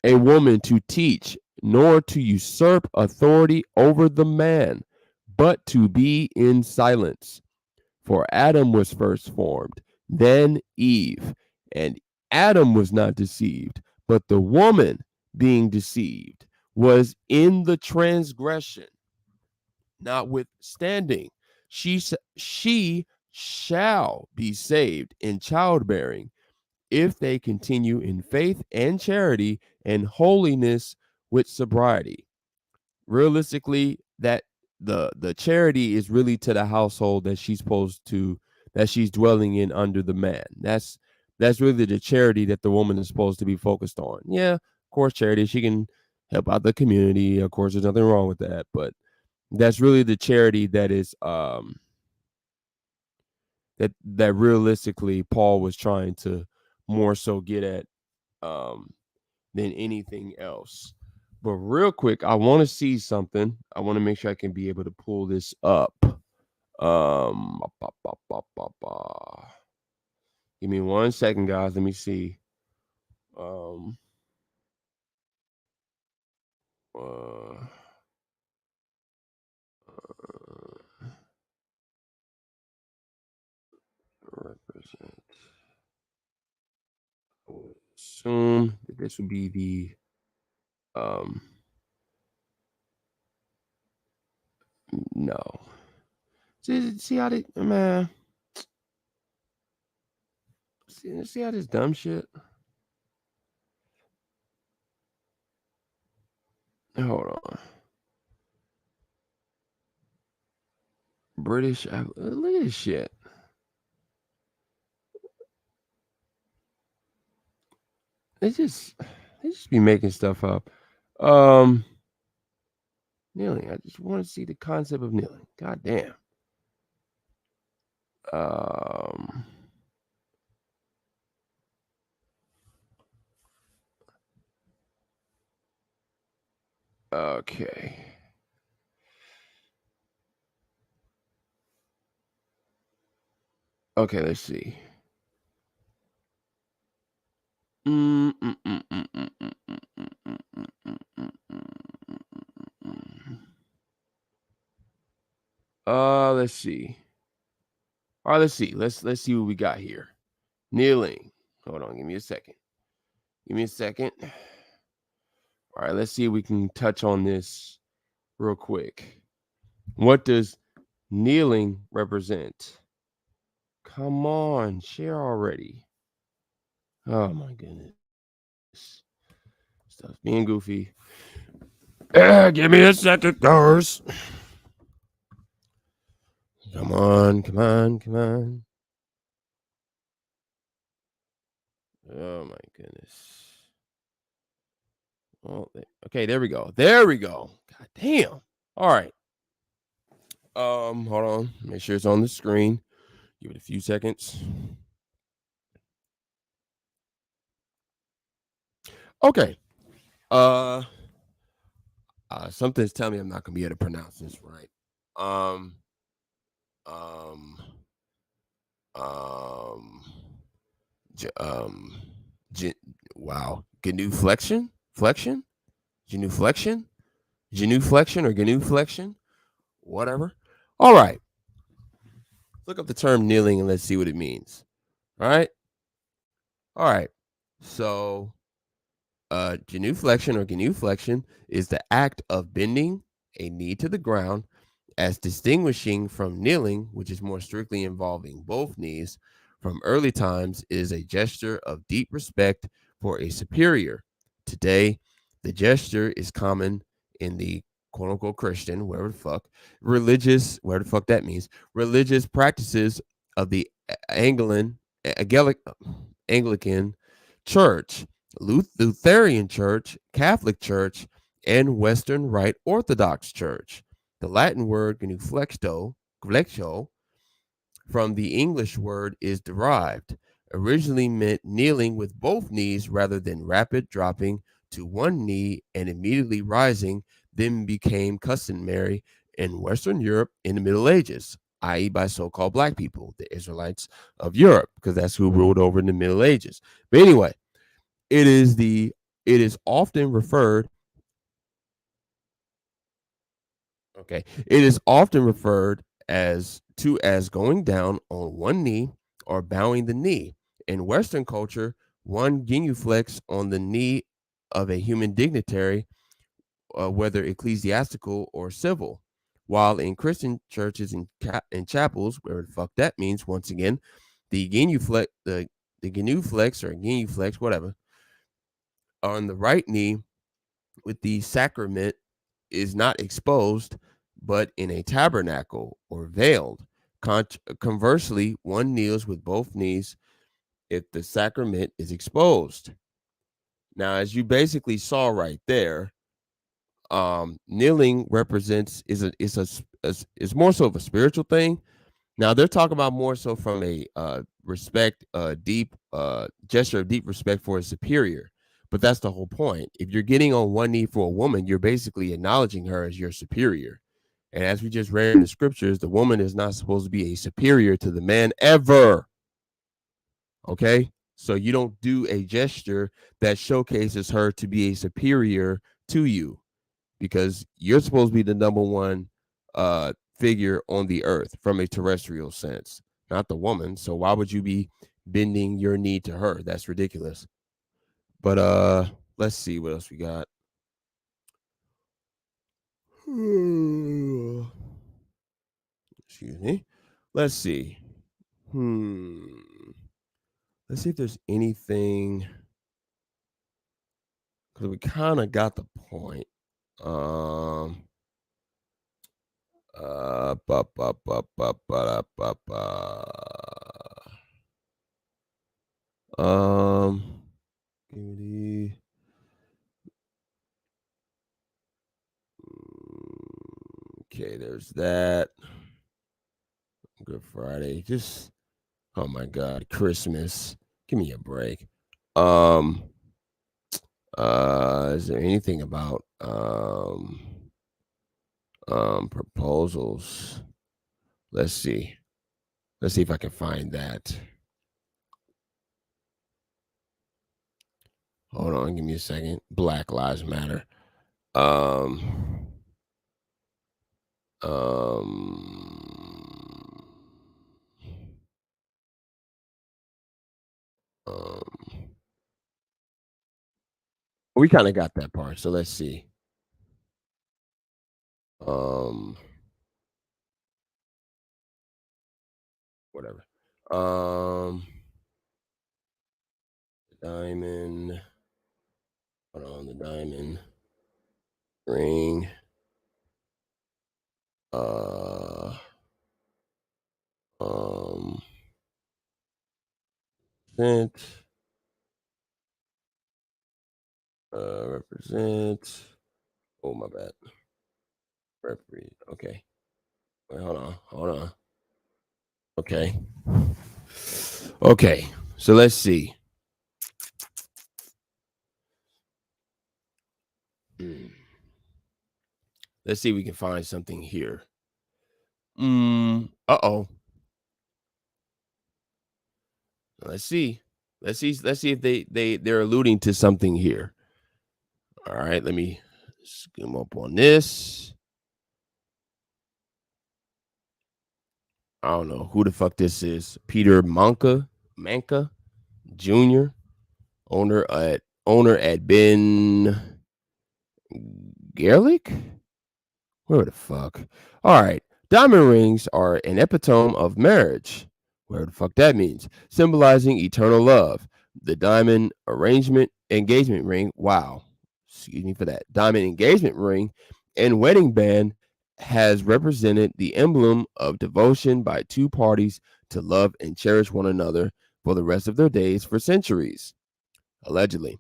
a woman to teach, nor to usurp authority over the man, but to be in silence. For Adam was first formed, then Eve, and Adam was not deceived, but the woman, being deceived, was in the transgression. Notwithstanding, she shall be saved in childbearing, if they continue in faith and charity and holiness with sobriety. Realistically, that the charity is really to the household that she's dwelling in under the man. That's really the charity that the woman is supposed to be focused on. Yeah, of course, charity, she can help out the community. Of course, there's nothing wrong with that, but that's really the charity that is that realistically Paul was trying to more so get at than anything else. But real quick, I want to see something. I want to make sure I can be able to pull this up. Give me 1 second, guys. Let me see. Represent. I would assume that this would be the no. See how they, man. See how this dumb shit. Hold on. British. Look at this shit. They just be making stuff up. Kneeling. I just want to see the concept of kneeling. God damn. Okay. Okay, let's see. Let's see. All right, let's see. Let's see what we got here. Kneeling. Hold on, give me a second. All right, let's see if we can touch on this real quick. What does kneeling represent? Come on, share already. Oh my goodness. Stuff's being goofy. Give me a second, guys. Come on. Oh my goodness. Oh, okay, there we go. God damn. All right. Hold on. Make sure it's on the screen. Give it a few seconds. Okay. Something's telling me I'm not gonna be able to pronounce this right. Wow. Genuflection, or genuflection, whatever. All right. Look up the term kneeling and let's see what it means. All right. So, genuflection is the act of bending a knee to the ground, as distinguishing from kneeling, which is more strictly involving both knees. From early times, it is a gesture of deep respect for a superior. Today, the gesture is common in the quote-unquote Christian, whatever the fuck that means, religious practices of the Anglican Church, Lutheran Church, Catholic Church, and Western Rite Orthodox Church. The Latin word genuflexo from the English word is derived. Originally meant kneeling with both knees rather than rapid dropping to one knee and immediately rising, then became customary in Western Europe in the Middle Ages, i.e. by so-called black people, the Israelites of Europe, because that's who ruled over in the Middle Ages. But anyway, it is often referred as going down on one knee or bowing the knee. In Western culture, one genuflex on the knee of a human dignitary, whether ecclesiastical or civil. While in Christian churches and chapels, where the fuck that means, once again, the the genuflex or genuflex, whatever, on the right knee with the sacrament is not exposed, but in a tabernacle or veiled. Conversely, one kneels with both knees if the sacrament is exposed. Now, as you basically saw right there, kneeling represents is more so of a spiritual thing. Now they're talking about more so from a respect, deep gesture of deep respect for a superior. But that's the whole point. If you're getting on one knee for a woman, you're basically acknowledging her as your superior. And as we just read in the scriptures, the woman is not supposed to be a superior to the man ever. Okay? So you don't do a gesture that showcases her to be a superior to you, because you're supposed to be the number one figure on the earth from a terrestrial sense, not the woman. So why would you be bending your knee to her? That's ridiculous. But let's see what else we got. Excuse me. Let's see. Let's see if there's anything, because we kind of got the point. Okay, there's that. Good Friday. Just, oh my God, Christmas. Give me a break. Is there anything about proposals? Let's see if I can find that. Hold on, give me a second. Black Lives Matter. We kind of got that part, so let's see. Whatever. Diamond. Hold on, the diamond ring. Represent. Oh, my bad. Referee. Okay. Wait, hold on. Okay. So let's see. Let's see if we can find something here. Uh-oh. Let's see if they're alluding to something here. All right, let me skim up on this. I don't know who the fuck this is. Peter Manka Jr., owner at Ben Gerlich? Where the fuck? All right. Diamond rings are an epitome of marriage. Where the fuck that means? Symbolizing eternal love. The diamond engagement ring. Wow. Excuse me for that. Diamond engagement ring and wedding band has represented the emblem of devotion by two parties to love and cherish one another for the rest of their days for centuries. Allegedly.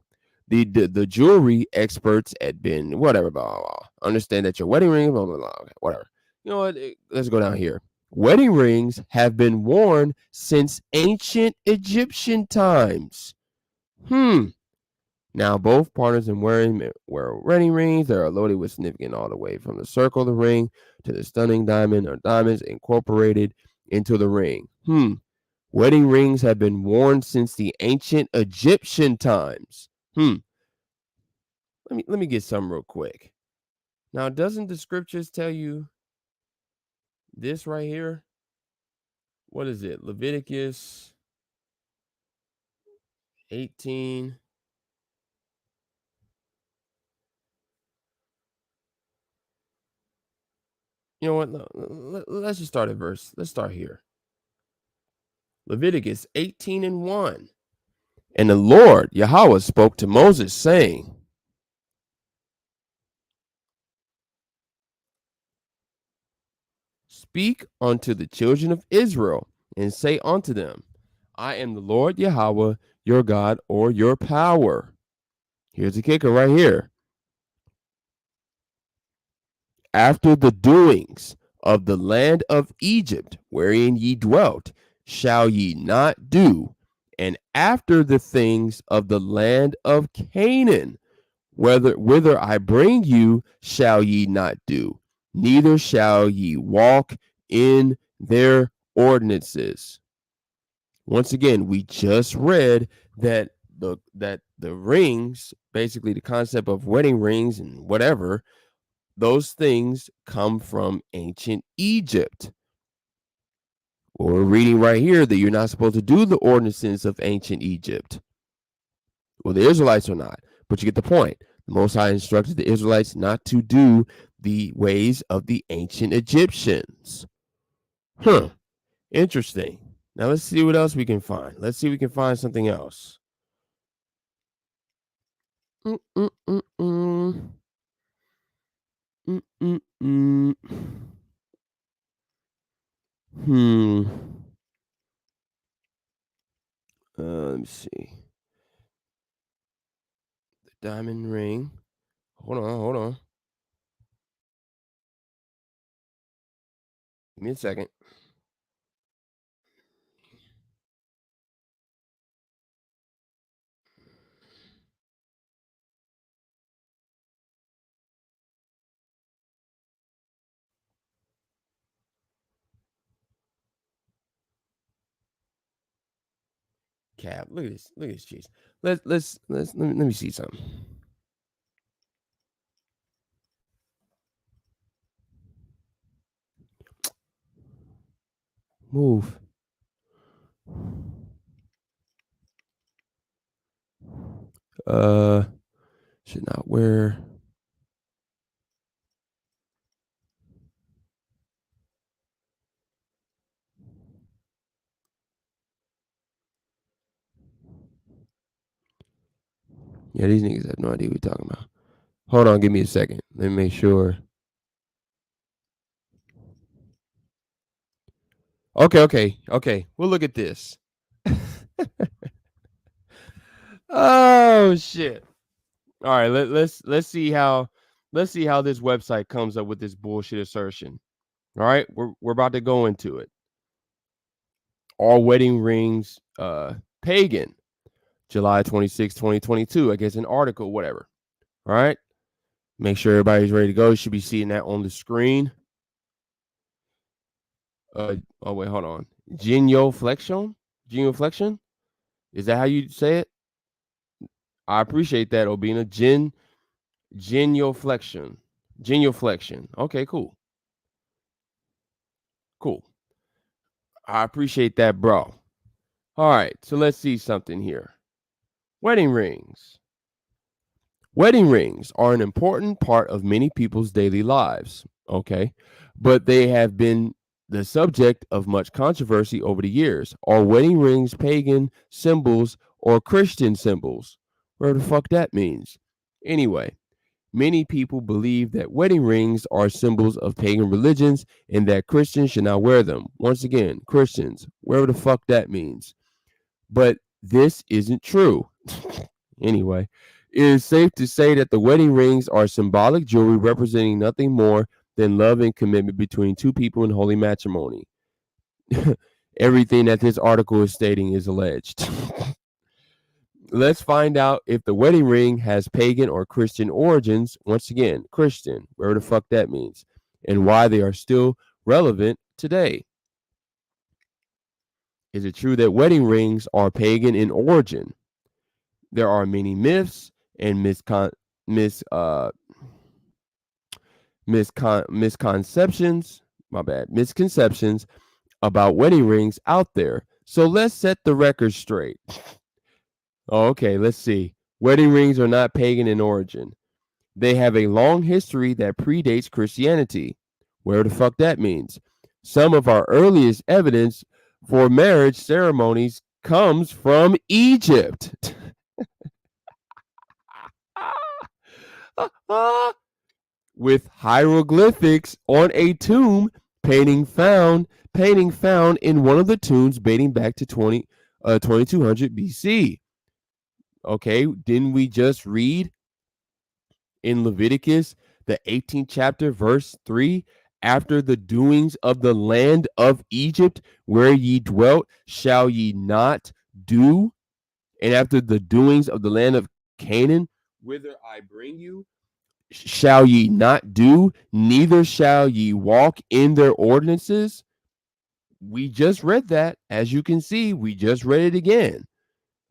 The jewelry experts at Ben, whatever, blah, blah, blah, understand that your wedding ring, blah, blah, blah, okay, whatever. You know what? Let's go down here. Wedding rings have been worn since ancient Egyptian times. Now, both partners in wear wedding rings that are loaded with significance all the way from the circle of the ring to the stunning diamond or diamonds incorporated into the ring. Wedding rings have been worn since the ancient Egyptian times. Let me get some real quick. Now, doesn't the scriptures tell you this right here? What is it? Leviticus 18. You know what? Let's just start at verse. Let's start here. Leviticus 18:1. And the Lord, Yahweh, spoke to Moses, saying, speak unto the children of Israel, and say unto them, I am the Lord Yahweh, your God, or your power. Here's the kicker right here. After the doings of the land of Egypt, wherein ye dwelt, shall ye not do, and after the things of the land of Canaan, whither I bring you, shall ye not do, neither shall ye walk in their ordinances. Once again, we just read that the rings, basically the concept of wedding rings and whatever, those things come from ancient Egypt. Well, we're reading right here that you're not supposed to do the ordinances of ancient Egypt. Well, the Israelites are not, but you get the point. The Most High instructed the Israelites not to do the ways of the ancient Egyptians. Interesting. Now let's see what else we can find. Let's see if we can find something else. Let me see. The diamond ring. Hold on. Give me a second. Cap, look at this cheese. Let me see something. Move. Should not wear. Yeah, these niggas have no idea what we're talking about. Hold on, give me a second. Let me make sure. Okay. We'll look at this. Oh shit. All right, let's see how this website comes up with this bullshit assertion. All right, we're about to go into it. Are wedding rings pagan? July 26, 2022. I guess an article, whatever. All right. Make sure everybody's ready to go. You should be seeing that on the screen. Oh wait, hold on. Genuflection? Is that how you say it? I appreciate that, Obina. Genuflection. Okay, cool. I appreciate that, bro. All right, so let's see something here. Wedding rings. Wedding rings are an important part of many people's daily lives, okay? But they have been the subject of much controversy over the years. Are wedding rings pagan symbols or Christian symbols? Where the fuck that means? Anyway, many people believe that wedding rings are symbols of pagan religions and that Christians should not wear them. Once again, Christians, wherever the fuck that means. But this isn't true. Anyway, it is safe to say that the wedding rings are symbolic jewelry representing nothing more than love and commitment between two people in holy matrimony. Everything that this article is stating is alleged. Let's find out if the wedding ring has pagan or Christian origins. Once again, Christian, wherever the fuck that means, and why they are still relevant today. Is it true that wedding rings are pagan in origin? There are many myths and misconceptions about wedding rings out there. So let's set the record straight. Okay, let's see. Wedding rings are not pagan in origin. They have a long history that predates Christianity. Where the fuck that means? Some of our earliest evidence for marriage ceremonies comes from Egypt. With hieroglyphics on a tomb painting found in one of the tombs dating back to 2200 BC. Okay, didn't we just read in Leviticus, the 18th chapter, verse 3? After the doings of the land of Egypt, where ye dwelt, shall ye not do? And after the doings of the land of Canaan, whither I bring you, shall ye not do, neither shall ye walk in their ordinances? We just read that. As you can see, we just read it again.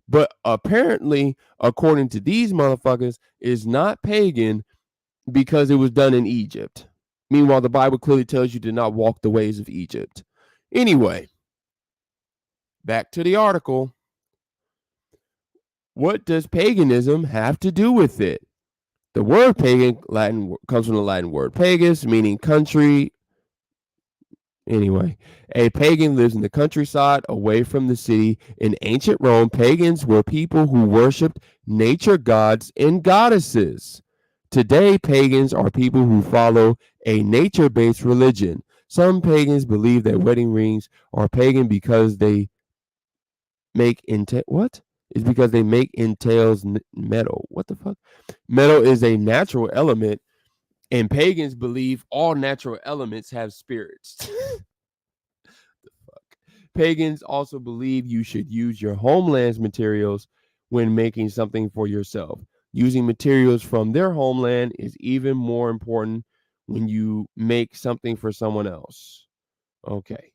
But apparently, according to these motherfuckers, is not pagan because it was done in Egypt. Meanwhile, the Bible clearly tells you to not walk the ways of Egypt. Anyway, back to the article. What does paganism have to do with it? The word pagan comes from the Latin word pagus, meaning country. Anyway, a pagan lives in the countryside away from the city. In ancient Rome, pagans were people who worshipped nature gods and goddesses. Today, pagans are people who follow a nature-based religion. Some pagans believe that wedding rings are pagan because they make because they make entails metal. What the fuck? Metal is a natural element, and pagans believe all natural elements have spirits. Pagans also believe you should use your homeland's materials when making something for yourself. Using materials from their homeland is even more important when you make something for someone else. Okay.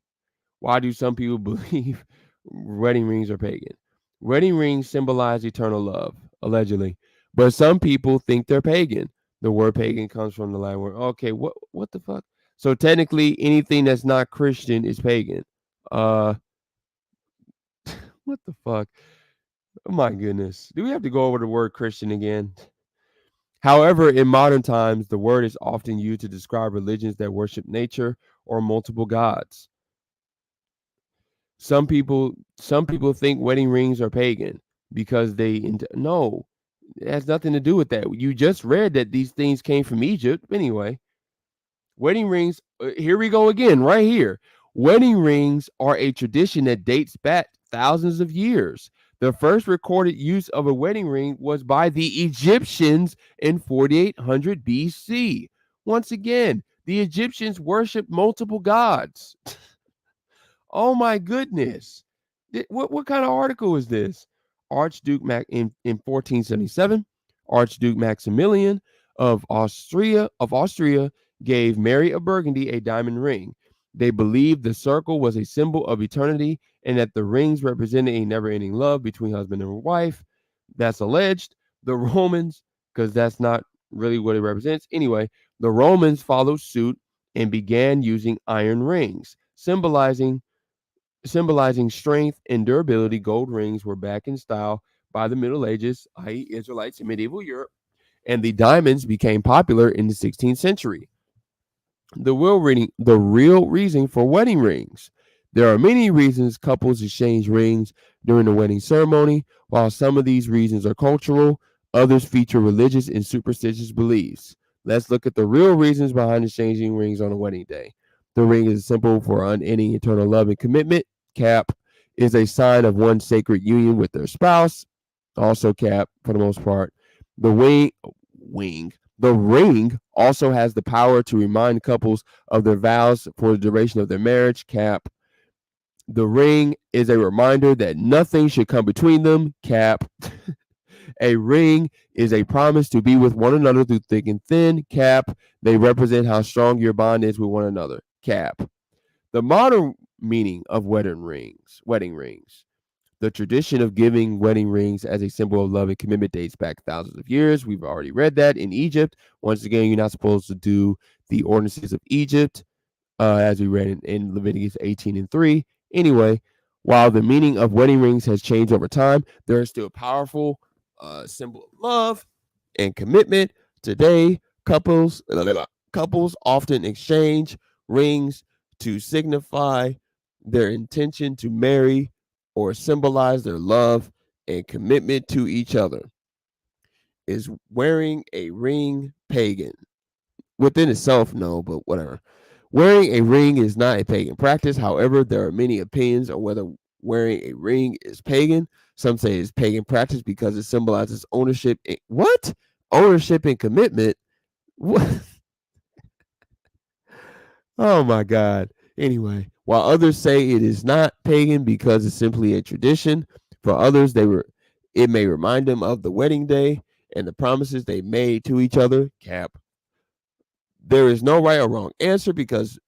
Why do some people believe wedding rings are pagan? Wedding rings symbolize eternal love, allegedly, but some people think they're pagan. The word pagan comes from the Latin word. Okay, what the fuck? So technically, anything that's not Christian is pagan. What the fuck? Oh my goodness. Do we have to go over the word Christian again? However, in modern times, the word is often used to describe religions that worship nature or multiple gods. Some people think wedding rings are pagan because no, it has nothing to do with that. You just read that these things came from Egypt. Anyway, wedding rings, here we go again, right here. Wedding rings are a tradition that dates back thousands of years. The first recorded use of a wedding ring was by the Egyptians in 4800 BC. Once again, the Egyptians worshiped multiple gods. Oh my goodness. What kind of article is this? Archduke in 1477, Archduke Maximilian of Austria gave Mary of Burgundy a diamond ring. They believed the circle was a symbol of eternity and that the rings represented a never-ending love between husband and wife. That's alleged. The Romans, because that's not really what it represents. Anyway, the Romans followed suit and began using iron rings, symbolizing strength and durability. Gold rings were back in style by the Middle Ages, i.e., Israelites in medieval Europe, and the diamonds became popular in the 16th century. The real reason for wedding rings. There are many reasons couples exchange rings during the wedding ceremony. While some of these reasons are cultural, others feature religious and superstitious beliefs. Let's look at the real reasons behind exchanging rings on a wedding day. The ring is a symbol for unending eternal love and commitment. Cap is a sign of one's sacred union with their spouse. Also cap, for the most part. The ring also has the power to remind couples of their vows for the duration of their marriage. Cap. The ring is a reminder that nothing should come between them. Cap. A ring is a promise to be with one another through thick and thin. Cap. They represent how strong your bond is with one another. Cap. The modern meaning of wedding rings. The tradition of giving wedding rings as a symbol of love and commitment dates back thousands of years. We've already read that in Egypt. Once again, you're not supposed to do the ordinances of Egypt, as we read in Leviticus 18:3. Anyway, while the meaning of wedding rings has changed over time, there is still a powerful symbol of love and commitment. Today, couples often exchange rings to signify their intention to marry or symbolize their love and commitment to each other. Is wearing a ring pagan? Within itself, no, but whatever. Wearing a ring is not a pagan practice. However, there are many opinions on whether wearing a ring is pagan. Some say it's pagan practice because it symbolizes ownership. What? Ownership and commitment? What? Oh my God. Anyway, while others say it is not pagan because it's simply a tradition, for others it may remind them of the wedding day and the promises they made to each other. Cap. There is no right or wrong answer because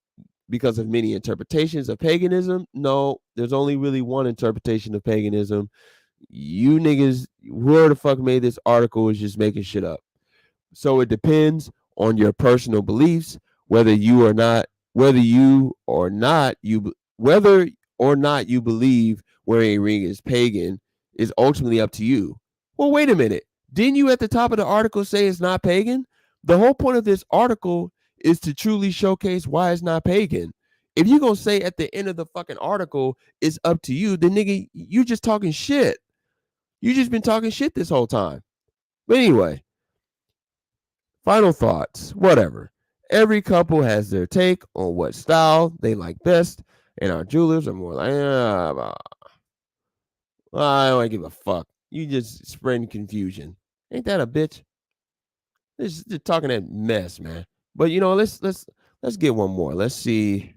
of many interpretations of paganism. No, there's only really one interpretation of paganism. You niggas, whoever the fuck made this article is just making shit up. So it depends on your personal beliefs, whether or not you believe wearing a ring is pagan is ultimately up to you. Well, wait a minute. Didn't you at the top of the article say it's not pagan? The whole point of this article is to truly showcase why it's not pagan. If you're going to say at the end of the fucking article, it's up to you, then nigga, you just talking shit. You just been talking shit this whole time. But anyway, final thoughts, whatever. Every couple has their take on what style they like best, and our jewelers are more like, I don't give a fuck. You just spreading confusion. Ain't that a bitch? They're talking that mess, man. But you know, let's get one more. Let's see.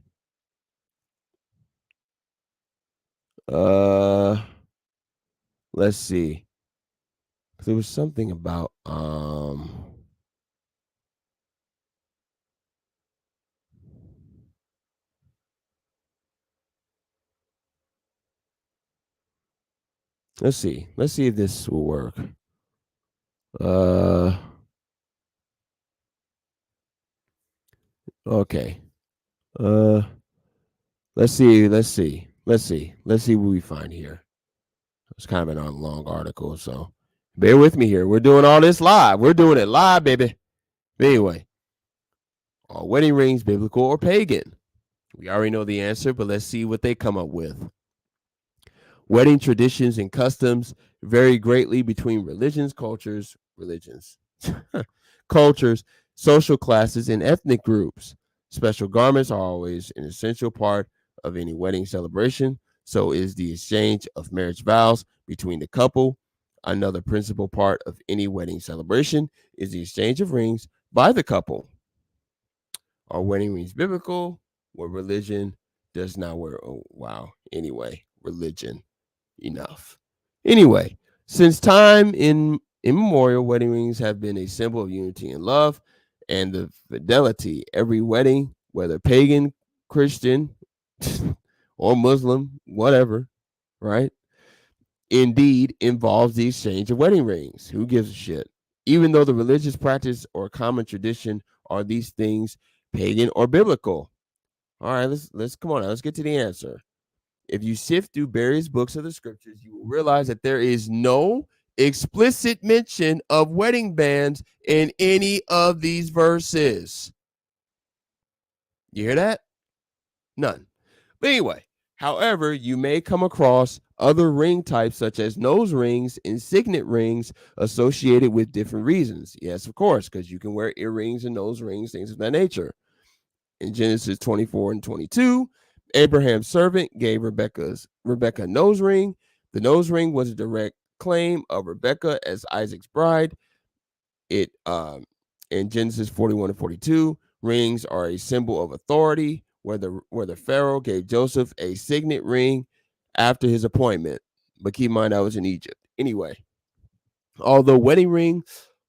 Let's see. There was something about let's see if this will work. Okay. Let's see what we find here. It's kind of a long article, so bear with me here. We're doing all this live. We're doing it live, baby. But anyway, are wedding rings biblical or pagan? We already know the answer, but let's see what they come up with. Wedding traditions and customs vary greatly between cultures, social classes, and ethnic groups. Special garments are always an essential part of any wedding celebration. So is the exchange of marriage vows between the couple. Another principal part of any wedding celebration is the exchange of rings by the couple. Are wedding rings biblical? Where religion does not wear. Oh, wow. Anyway, religion. Enough. Anyway, since time immemorial, wedding rings have been a symbol of unity and love and the fidelity. Every wedding, whether pagan, Christian, or Muslim, whatever, right, indeed involves the exchange of wedding rings. Who gives a shit? Even though the religious practice or common tradition are these things pagan or biblical? All right, let's come on now. Let's get to the answer. If you sift through various books of the scriptures, you will realize that there is no explicit mention of wedding bands in any of these verses. You hear that? None. But anyway, however, you may come across other ring types such as nose rings and signet rings associated with different reasons. Yes, of course, because you can wear earrings and nose rings, things of that nature. In Genesis 24 and 22, Abraham's servant gave Rebecca a nose ring. The nose ring was a direct claim of Rebecca as Isaac's bride. In Genesis 41 and 42, rings are a symbol of authority, where the Pharaoh gave Joseph a signet ring after his appointment. But keep in mind, that was in Egypt. Anyway, although wedding rings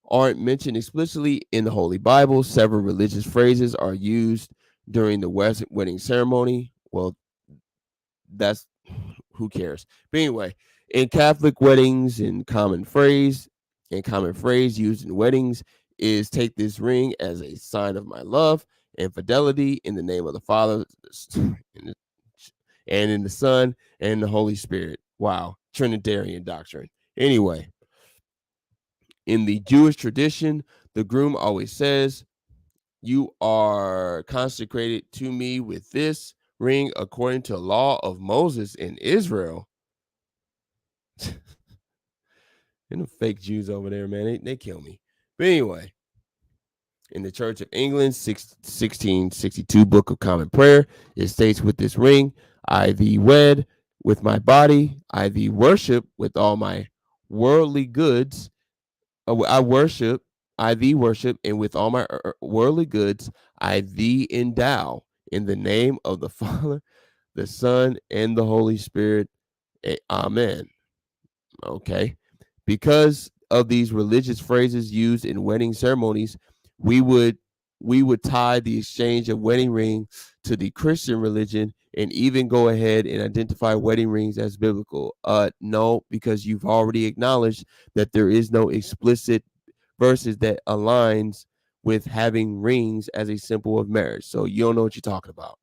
aren't mentioned explicitly in the Holy Bible, several religious phrases are used during the wedding ceremony. Well, that's who cares. But anyway, in Catholic weddings, common phrase used in weddings is take this ring as a sign of my love and fidelity in the name of the Father and in the Son and the Holy Spirit. Wow, Trinitarian doctrine. Anyway, in the Jewish tradition, the groom always says, "You are consecrated to me with this ring according to the law of Moses in Israel." And the fake Jews over there, man, they kill me. But anyway, in the Church of England, 1662 Book of Common Prayer, it states, with this ring, I thee wed with my body, I thee worship with all my worldly goods. I thee worship, and with all my worldly goods, I thee endow in the name of the Father, the Son, and the Holy Spirit. Amen. Okay. Because of these religious phrases used in wedding ceremonies, we would tie the exchange of wedding ring to the Christian religion and even go ahead and identify wedding rings as biblical. No, because you've already acknowledged that there is no explicit verses that aligns with having rings as a symbol of marriage. So you don't know what you're talking about.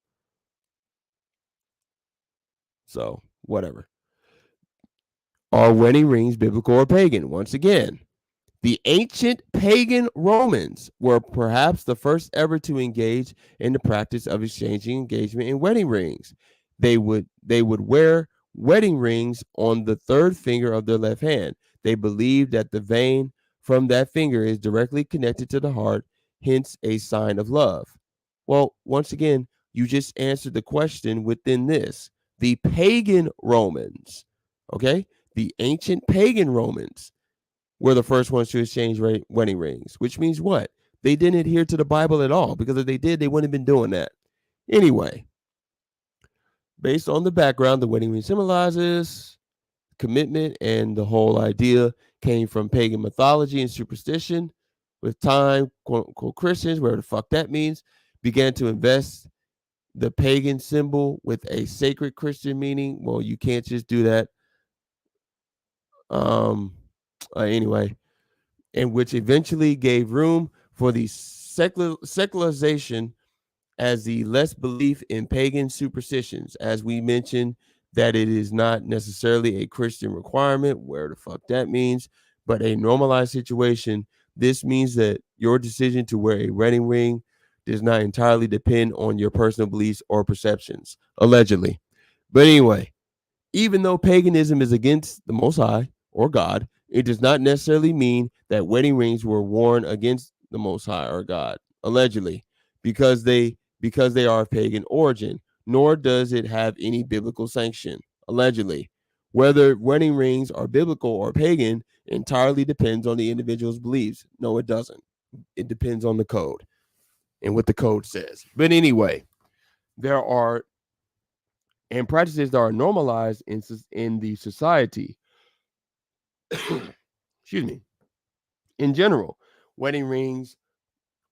So whatever. Are wedding rings biblical or pagan? Once again, the ancient pagan Romans were perhaps the first ever to engage in the practice of exchanging engagement and wedding rings. They would wear wedding rings on the third finger of their left hand. They believed that the vein from that finger is directly connected to the heart, hence a sign of love. Well, once again, you just answered the question within this. The pagan Romans, okay? The ancient pagan Romans were the first ones to exchange wedding rings, which means what? They didn't adhere to the Bible at all, because if they did, they wouldn't have been doing that. Anyway, based on the background, the wedding ring symbolizes commitment, and the whole idea came from pagan mythology and superstition. With time, quote unquote, Christians, whatever the fuck that means, began to invest the pagan symbol with a sacred Christian meaning. Well, you can't just do that. Anyway, and which eventually gave room for the secularization as the less belief in pagan superstitions. As we mentioned, that it is not necessarily a Christian requirement, where the fuck that means, but a normalized situation. This means that your decision to wear a wedding ring does not entirely depend on your personal beliefs or perceptions, allegedly. But anyway, even though paganism is against the Most High or God, it does not necessarily mean that wedding rings were worn against the Most High or God, allegedly, because they are of pagan origin, nor does it have any biblical sanction, allegedly. Whether wedding rings are biblical or pagan entirely depends on the individual's beliefs. No, it doesn't. It depends on the code and what the code says. But anyway, there are and practices that are normalized in the society. Excuse me. In general, wedding rings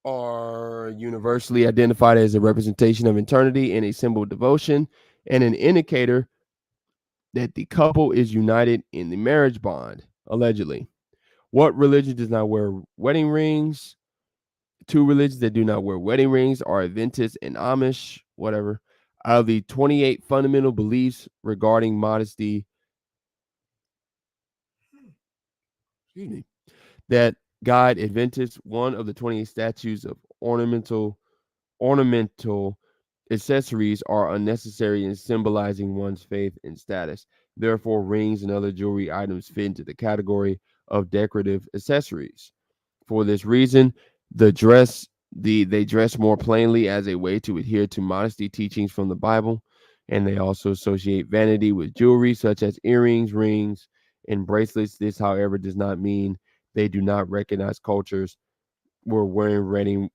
are universally identified as a representation of eternity and a symbol of devotion and an indicator that the couple is united in the marriage bond, allegedly. What religion does not wear wedding rings? Two religions that do not wear wedding rings are Adventists and Amish, whatever. Out of the 28 fundamental beliefs regarding modesty, excuse me, that guide Adventists, one of the 28 statues of ornamental accessories are unnecessary in symbolizing one's faith and status. Therefore, rings and other jewelry items fit into the category of decorative accessories. For this reason, they dress more plainly as a way to adhere to modesty teachings from the Bible, and they also associate vanity with jewelry such as earrings, rings, and bracelets. This, however, does not mean they do not recognize cultures were wearing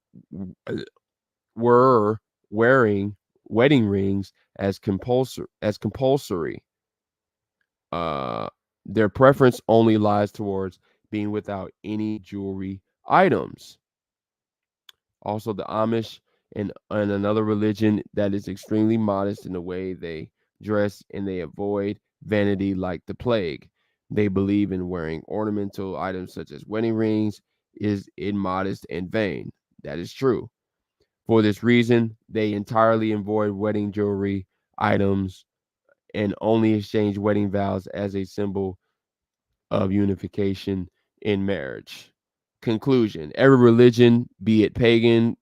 wedding rings as compulsory. Their preference only lies towards being without any jewelry items. Also, the Amish and another religion that is extremely modest in the way they dress, and they avoid vanity like the plague. They believe in wearing ornamental items such as wedding rings is immodest and vain. That is true. For this reason, they entirely avoid wedding jewelry items and only exchange wedding vows as a symbol of unification in marriage. Conclusion: every religion, be it pagan,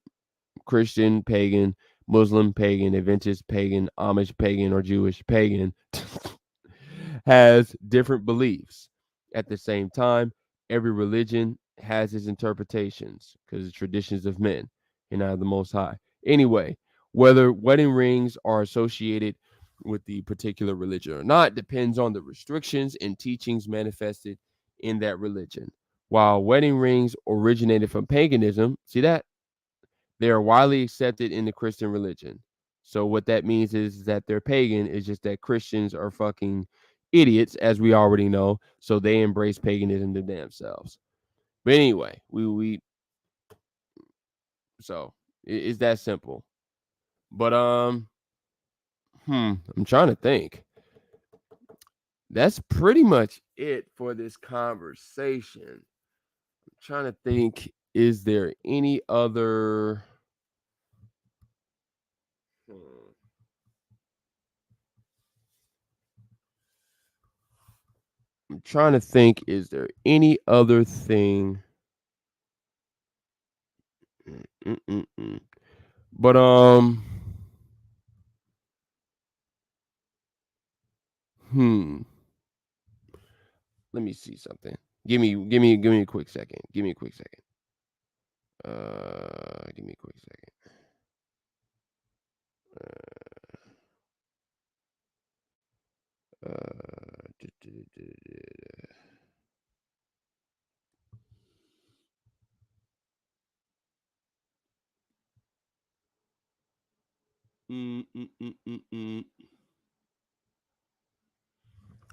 Christian, pagan, Muslim, pagan, Adventist, pagan, Amish, pagan, or Jewish, pagan, has different beliefs. At the same time, every religion has its interpretations because the traditions of men and not the Most High. Anyway, whether wedding rings are associated with the particular religion or not depends on the restrictions and teachings manifested in that religion. While wedding rings originated from paganism, see that? They are widely accepted in the Christian religion. So what that means is that they're pagan. It's just that Christians are fucking idiots, as we already know. So they embrace paganism to damn selves. But anyway, so it's that simple. But I'm trying to think. That's pretty much it for this conversation. I'm trying to think, is there any other I'm trying to think, is there any other thing? But let me see something. Give me a quick second. Give me a quick second. Give me a quick second.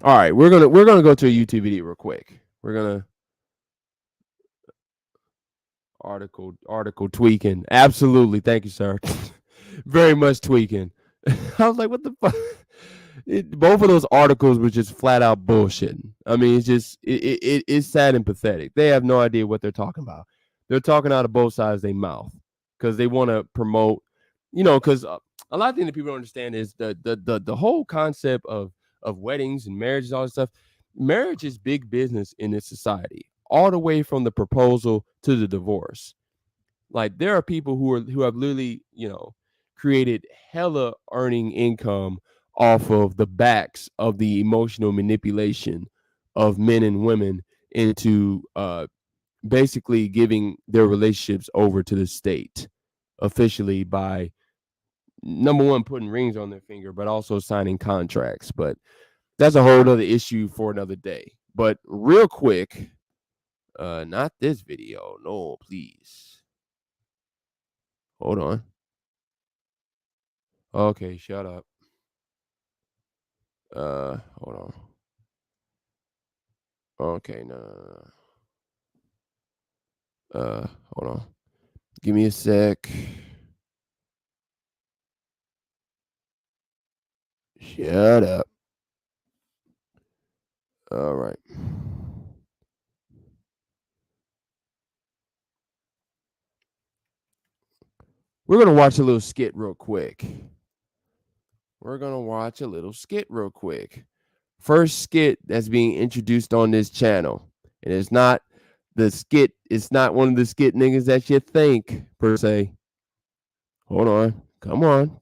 All right, we're gonna go to a YouTube video real quick. We're gonna article tweaking. Absolutely, thank you, sir. Very much tweaking. I was like, what the fuck? Both of those articles were just flat out bullshitting. I mean, it's just it's sad and pathetic. They have no idea what they're talking about. They're talking out of both sides of their mouth because they want to promote, because a lot of things that people don't understand is the whole concept of weddings and marriages, all this stuff. Marriage is big business in this society, all the way from the proposal to the divorce. Like there are people who have literally, created hella earning income off of the backs of the emotional manipulation of men and women into basically giving their relationships over to the state officially by, number one, putting rings on their finger, but also signing contracts. But that's a whole other issue for another day. But real quick, not this video. No, please. Hold on. Okay, shut up. Hold on. Okay, no. Hold on. Give me a sec. Shut up. All right. We're going to watch a little skit real quick. First skit that's being introduced on this channel. And it's not the skit. It's not one of the skit niggas that you think, per se. Hold on. Come on.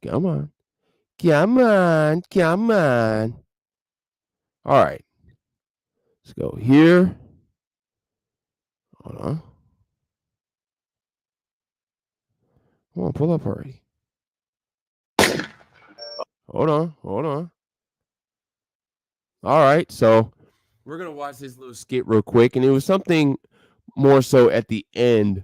All right. Let's go here. Hold on. Come on, pull up already. Hold on. All right, so we're going to watch this little skit real quick. And it was something more so at the end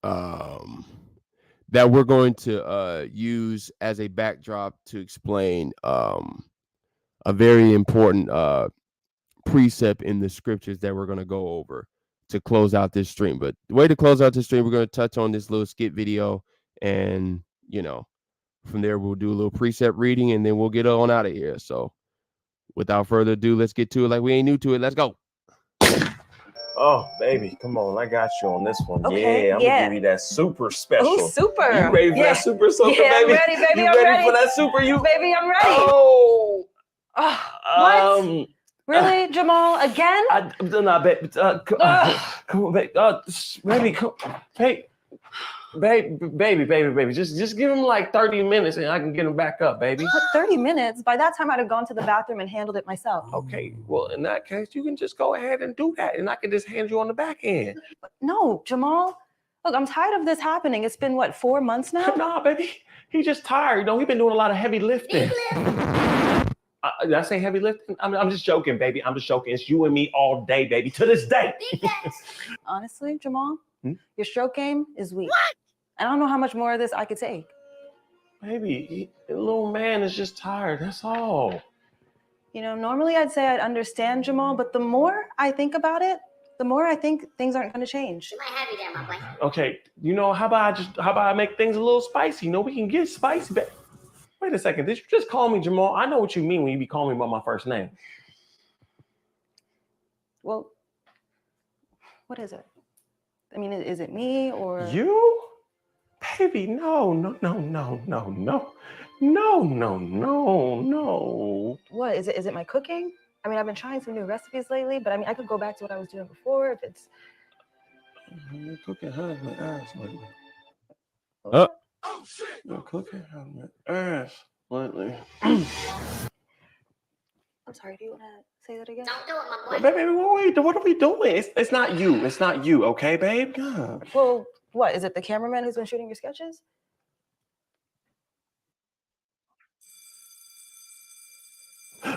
that we're going to use as a backdrop to explain a very important precept in the scriptures that we're going to go over to close out this stream. But the way to close out this stream, we're going to touch on this little skit video. And, from there, we'll do a little precept reading and then we'll get on out of here. So without further ado, let's get to it like we ain't new to it. Let's go. Oh, baby, come on. I got you on this one. Okay, I'm going to give you that super special. Oh, super. You ready for that super soaker, yeah, baby? I'm ready, baby. You I'm ready for that super? Baby, I'm ready. Oh. What? Really, Jamal? Again? I'm not, baby. Come on, baby. Baby, come. Hey, Baby. Just give him like 30 minutes and I can get him back up, baby. What, 30 minutes? By that time, I'd have gone to the bathroom and handled it myself. Okay, well, in that case, you can just go ahead and do that, and I can just hand you on the back end. No, Jamal. Look, I'm tired of this happening. It's been, what, 4 months now? Nah, baby. He's just tired. You know, he's been doing a lot of heavy lifting. Did I say heavy lifting? I'm just joking, baby. I'm just joking. It's you and me all day, baby. To this day. Honestly, Jamal, your stroke game is weak. What? I don't know how much more of this I could take. Baby, the little man is just tired. That's all. You know, normally I'd say I'd understand Jamal, but the more I think about it, the more I think things aren't going to change. She might have you there, my boy. Okay, you know, how about I make things a little spicy? You know, we can get spicy. Wait a second. Did you just call me Jamal? I know what you mean when you be calling me by my first name. Well, what is it? I mean, is it me or you? Baby, no. What is it? Is it my cooking? I mean, I've been trying some new recipes lately, but I mean, I could go back to what I was doing before if it's. You're cooking has my ass lately. Oh shit! You're cooking has my ass lately. I'm sorry. Do you want to say that again? Don't do it, my boy. Baby, what are we doing? It's not you. It's not you, okay, babe? God. Well, what is it? The cameraman who's been shooting your sketches?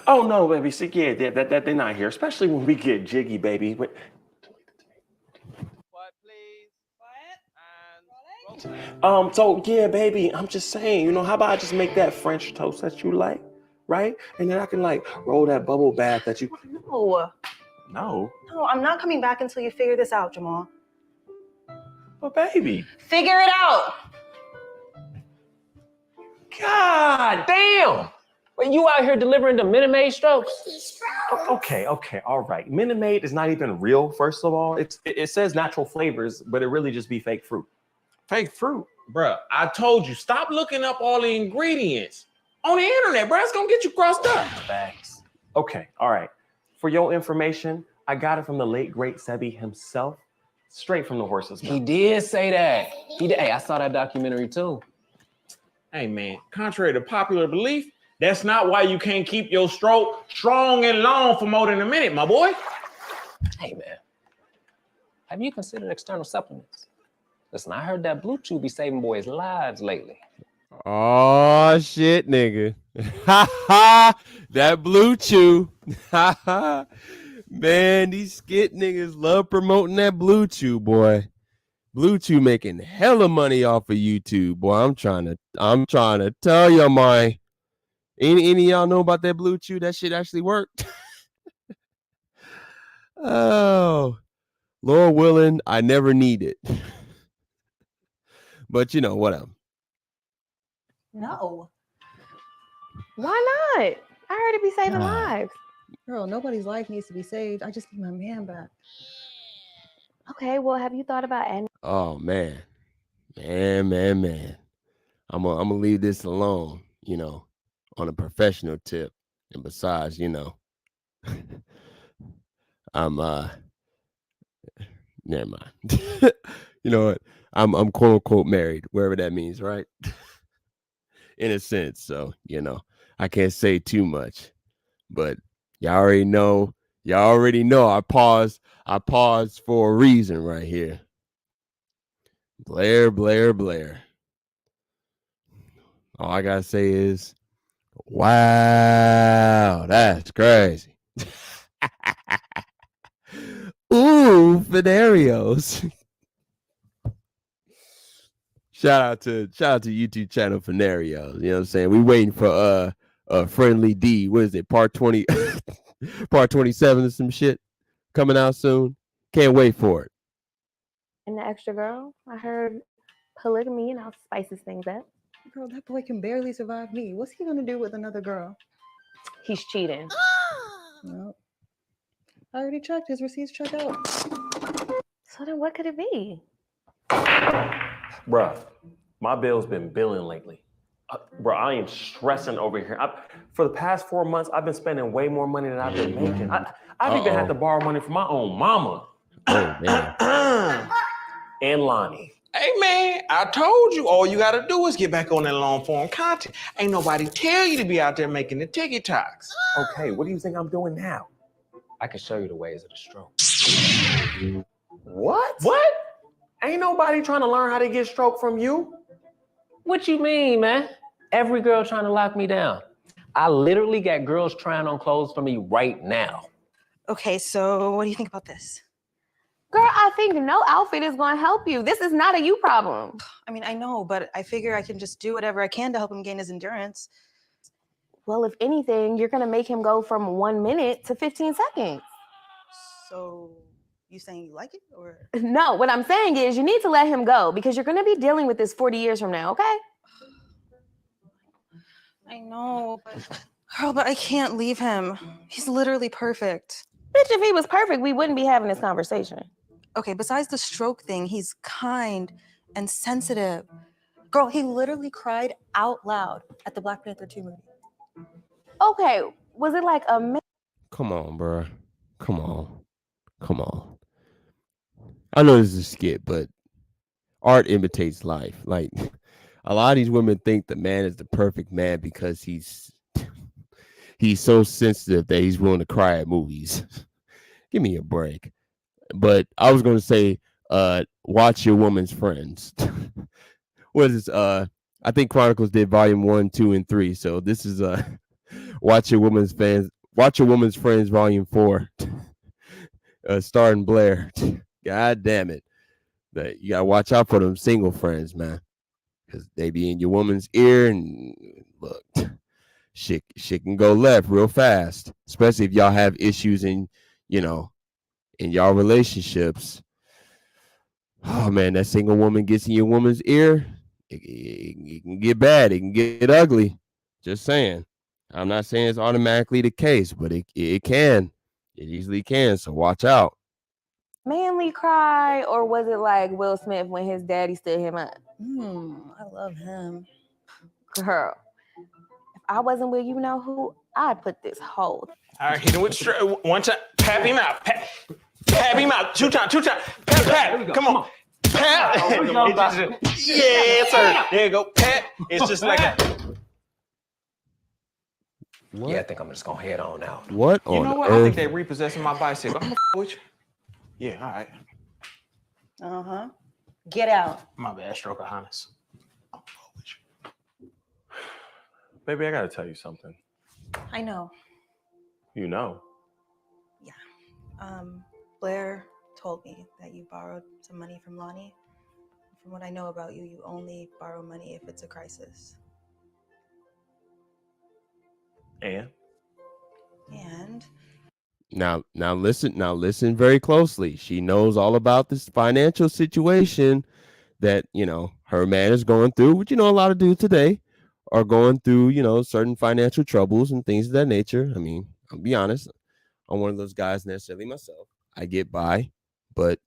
Oh no, baby. See, yeah, they're not here, especially when we get jiggy, baby. Quiet, please. Quiet and So yeah, baby, I'm just saying, you know, how about I just make that French toast that you like, right? And then I can like roll that bubble bath that you. No, I'm not coming back until you figure this out, Jamal. But baby, figure it out. God damn. Well, you out here delivering the Minute Maid strokes? Okay, all right. Minute Maid is not even real, first of all. It says natural flavors, but it really just be fake fruit. Fake fruit? Bruh, I told you, stop looking up all the ingredients on the internet, bruh. It's gonna get you crossed up. Facts. Okay, all right. For your information, I got it from the late, great Sebi himself, straight from the horse's mouth. He did say that. He did. Hey, I saw that documentary too. Hey, man, contrary to popular belief, that's not why you can't keep your stroke strong and long for more than a minute, my boy. Hey, man. Have you considered external supplements? Listen, I heard that Bluetooth be saving boys' lives lately. Oh, shit, nigga. That Bluetooth. Man, these skit niggas love promoting that Bluetooth, boy. Bluetooth making hella money off of YouTube, boy. I'm trying to tell you, my. Any of y'all know about that Bluetooth? That shit actually worked. Oh, Lord willing, I never need it. But you know, whatever. No. Why not? I heard it be saving lives. Girl, nobody's life needs to be saved. I just need my man back. Okay, well, have you thought about ending? Oh man. I'm gonna leave this alone, you know, on a professional tip. And besides, you know, I'm never mind. You know what? I'm quote unquote married, wherever that means, right? In a sense. So, you know, I can't say too much. But y'all already know I paused for a reason right here. Blair. All I gotta say is, wow, that's crazy. Ooh, Fenarios. Shout out to YouTube channel Fenarios. You know what I'm saying? We waiting for Friendly D. What is it? Part 20, part 27 or some shit coming out soon. Can't wait for it. And the extra girl, I heard polygamy and how spices things up. Girl, that boy can barely survive me. What's he gonna do with another girl? He's cheating. No. I already checked. His receipts checked out. So then what could it be? Bruh, my bill's been billing lately. Bruh, I am stressing over here. For the past 4 months, I've been spending way more money than I've been making. I've even had to borrow money from my own mama. Oh, man. And Lonnie. Hey man, I told you all you gotta do is get back on that long form content. Ain't nobody tell you to be out there making the TikToks. Okay, what do you think I'm doing now? I can show you the ways of the stroke. What? What? Ain't nobody trying to learn how to get stroke from you. What you mean, man? Every girl trying to lock me down. I literally got girls trying on clothes for me right now. Okay, so what do you think about this? Girl, I think no outfit is going to help you. This is not a you problem. I mean, I know, but I figure I can just do whatever I can to help him gain his endurance. Well, if anything, you're going to make him go from 1 minute to 15 seconds. So you saying you like it, or? No, what I'm saying is you need to let him go because you're going to be dealing with this 40 years from now, okay? I know, but I can't leave him. He's literally perfect. Bitch, if he was perfect, we wouldn't be having this conversation. Okay, besides the stroke thing, he's kind and sensitive. Girl, he literally cried out loud at the Black Panther 2 movie. Okay, was it like a... Come on, bro. Come on. Come on. I know this is a skit, but art imitates life. Like, a lot of these women think the man is the perfect man because he's so sensitive that he's willing to cry at movies. Give me a break. But I was going to say, watch your woman's friends. What is this? I think Chronicles did volume 1, 2, and 3. So this is Watch Your Woman's Friends volume 4. Starring Blair. God damn it. You gotta watch out for them single friends, man. Because they be in your woman's ear, and look, shit can go left real fast. Especially if y'all have issues in y'all relationships. Oh man, that single woman gets in your woman's ear, it can get bad. It can get ugly. Just saying. I'm not saying it's automatically the case, but it can. It easily can. So watch out. manly cry, or was it like Will Smith when his daddy stood him up? I love him. Girl, if I wasn't with you know who, I'd put this whole... All right, hit him with one time. Pap him out. Pap him out. Two times. Pat. Come on. Pat. Yes, sir. There you go. Pat. It's just like a... What? Yeah, I think I'm just gonna head on out. What You know what? I think they repossessing my bicycle. I'm with you. Yeah, all right. Uh-huh. Get out. My bad, stroke of Highness. Baby, I gotta tell you something. I know. You know. Blair told me that you borrowed some money from Lonnie. From what I know about you, you only borrow money if it's a crisis. And Now listen very closely. She knows all about this financial situation that, her man is going through, which, a lot of dudes today are going through, certain financial troubles and things of that nature. I mean, I'll be honest. I'm one of those guys necessarily myself. I get by, but,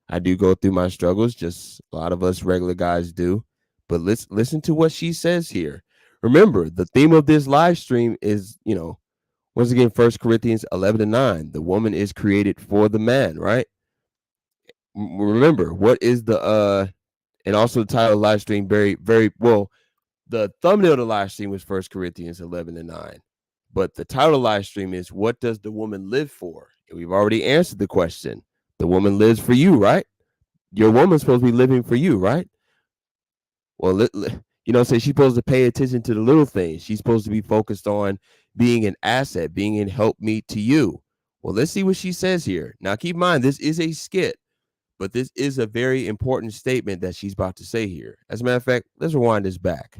I do go through my struggles. Just a lot of us regular guys do. But let's listen to what she says here. Remember, the theme of this live stream is, once again, 1 Corinthians 11:9. The woman is created for the man, right? Remember, what is and also the title of the live stream, very, very well. The thumbnail of the live stream was 1 Corinthians 11:9. But the title of the live stream is, what does the woman live for? And we've already answered the question. The woman lives for you, right? Your woman's supposed to be living for you, right? Well, say she's supposed to pay attention to the little things. She's supposed to be focused on being an asset, being in helpmeet to you. Well, let's see what she says here. Now, keep in mind, this is a skit, but this is a very important statement that she's about to say here. As a matter of fact, let's rewind this back.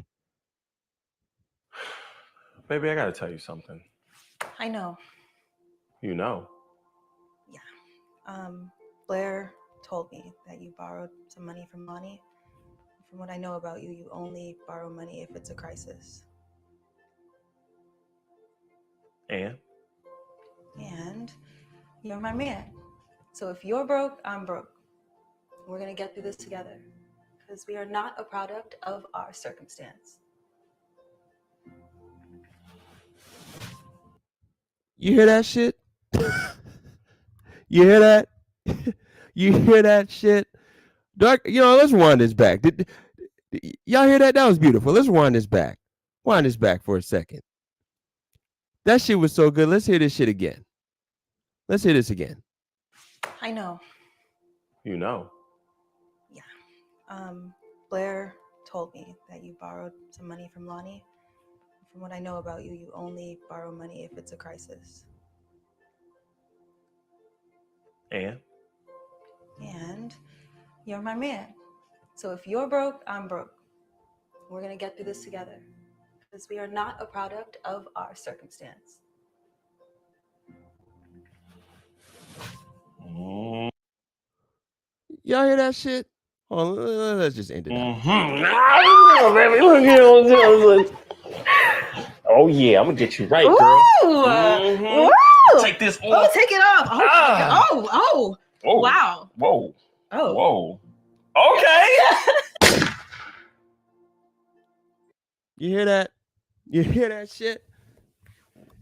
baby, I gotta tell you something. I know. You know. Blair told me that you borrowed some money from Lonnie. From what I know about you, you only borrow money if it's a crisis. And you're my man. So if you're broke, I'm broke. We're gonna get through this together because we are not a product of our circumstance. You hear that shit? You hear that? You hear that shit? Let's wind this back. Y'all hear that? That was beautiful. Let's wind this back. Wind this back for a second. That shit was so good. Let's hear this shit again. Let's hear this again. I know. You know. Blair told me that you borrowed some money from Lonnie. From what I know about you, you only borrow money if it's a crisis. And you're my man. So if you're broke, I'm broke. We're going to get through this together because we are not a product of our circumstance. Y'all hear that shit? Hold on, let's just end it out. Oh yeah, I'm gonna get you right, girl. Ooh, Take this off. Oh, take it off. Oh, Whoa. wow. Whoa. Oh. Whoa. Okay. You hear that? You hear that shit?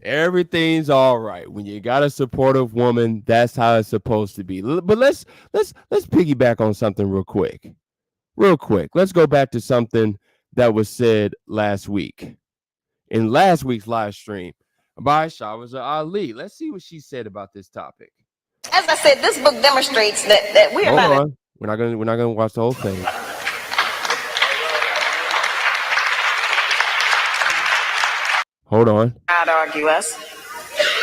Everything's all right when you got a supportive woman. That's how it's supposed to be. But let's piggyback on something real quick. Let's go back to something that was said last week in last week's live stream by Shahwaza Ali. Let's see what she said about this topic. As I said, this book demonstrates that we are Hold not. on. We're not gonna watch the whole thing. Hold on. I'd argue us,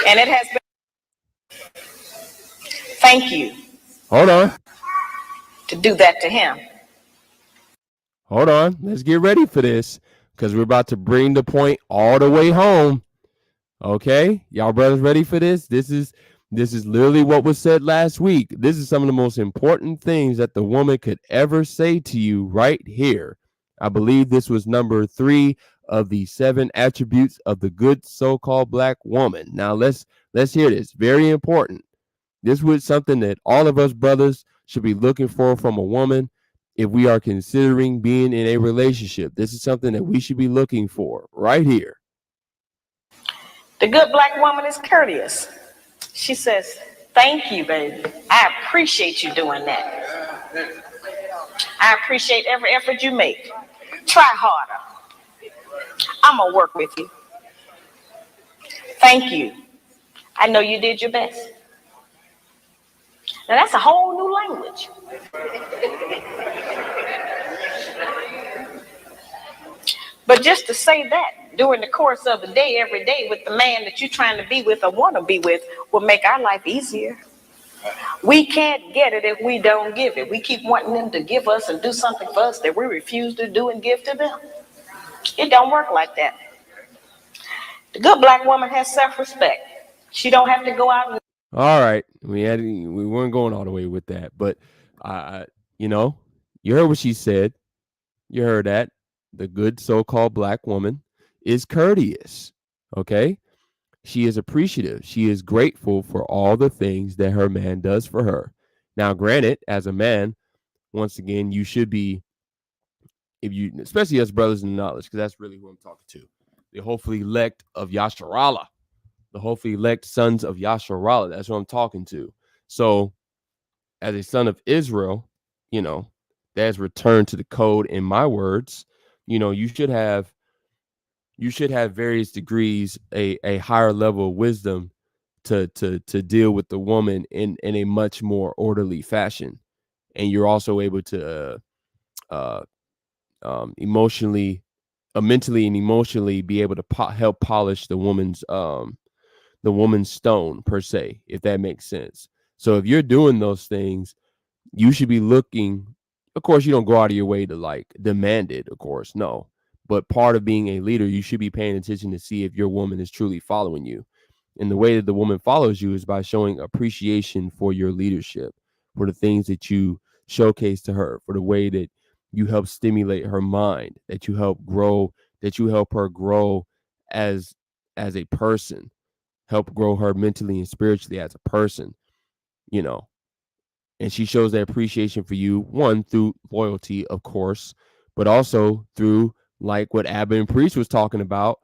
and it has been. Thank you. Hold on. To do that to him. Hold on. Let's get ready for this because we're about to bring the point all the way home. Okay, y'all brothers ready for this? This is literally what was said last week. This is some of the most important things that the woman could ever say to you right here. I believe this was number 3 of the 7 attributes of the good so-called black woman. Now let's hear this. Very important. This was something that all of us brothers should be looking for from a woman if we are considering being in a relationship. This is something that we should be looking for right here. The good black woman is courteous. She says, thank you, baby. I appreciate you doing that. I appreciate every effort you make. Try harder. I'm going to work with you. Thank you. I know you did your best. Now that's a whole new language. But just to say that during the course of the day, every day with the man that you're trying to be with or want to be with will make our life easier. We can't get it if we don't give it. We keep wanting them to give us and do something for us that we refuse to do and give to them. It don't work like that. The good black woman has self-respect. She don't have to go out and... All right. We weren't going all the way with that, but you heard what she said. You heard that. The good so-called black woman is courteous. Okay? She is appreciative. She is grateful for all the things that her man does for her. Now, granted, as a man, once again, you should be, especially us brothers in the knowledge, because that's really who I'm talking to. The hopefully elect of Yasharallah. The hopefully elect sons of Yasharallah. That's what I'm talking to. So, as a son of Israel, that's returned to the code in my words. You should have various degrees, a higher level of wisdom to deal with the woman in a much more orderly fashion. And you're also able to mentally and emotionally be able to help polish the woman's stone, per se, if that makes sense. So if you're doing those things, you should be looking. Of course, you don't go out of your way to demand it, of course, no. But part of being a leader, you should be paying attention to see if your woman is truly following you. And the way that the woman follows you is by showing appreciation for your leadership, for the things that you showcase to her, for the way that you help stimulate her mind, that you help her grow as a person, help grow her mentally and spiritually as a person, And she shows that appreciation for you, one, through loyalty, of course, but also through, like what Abba and Priest was talking about,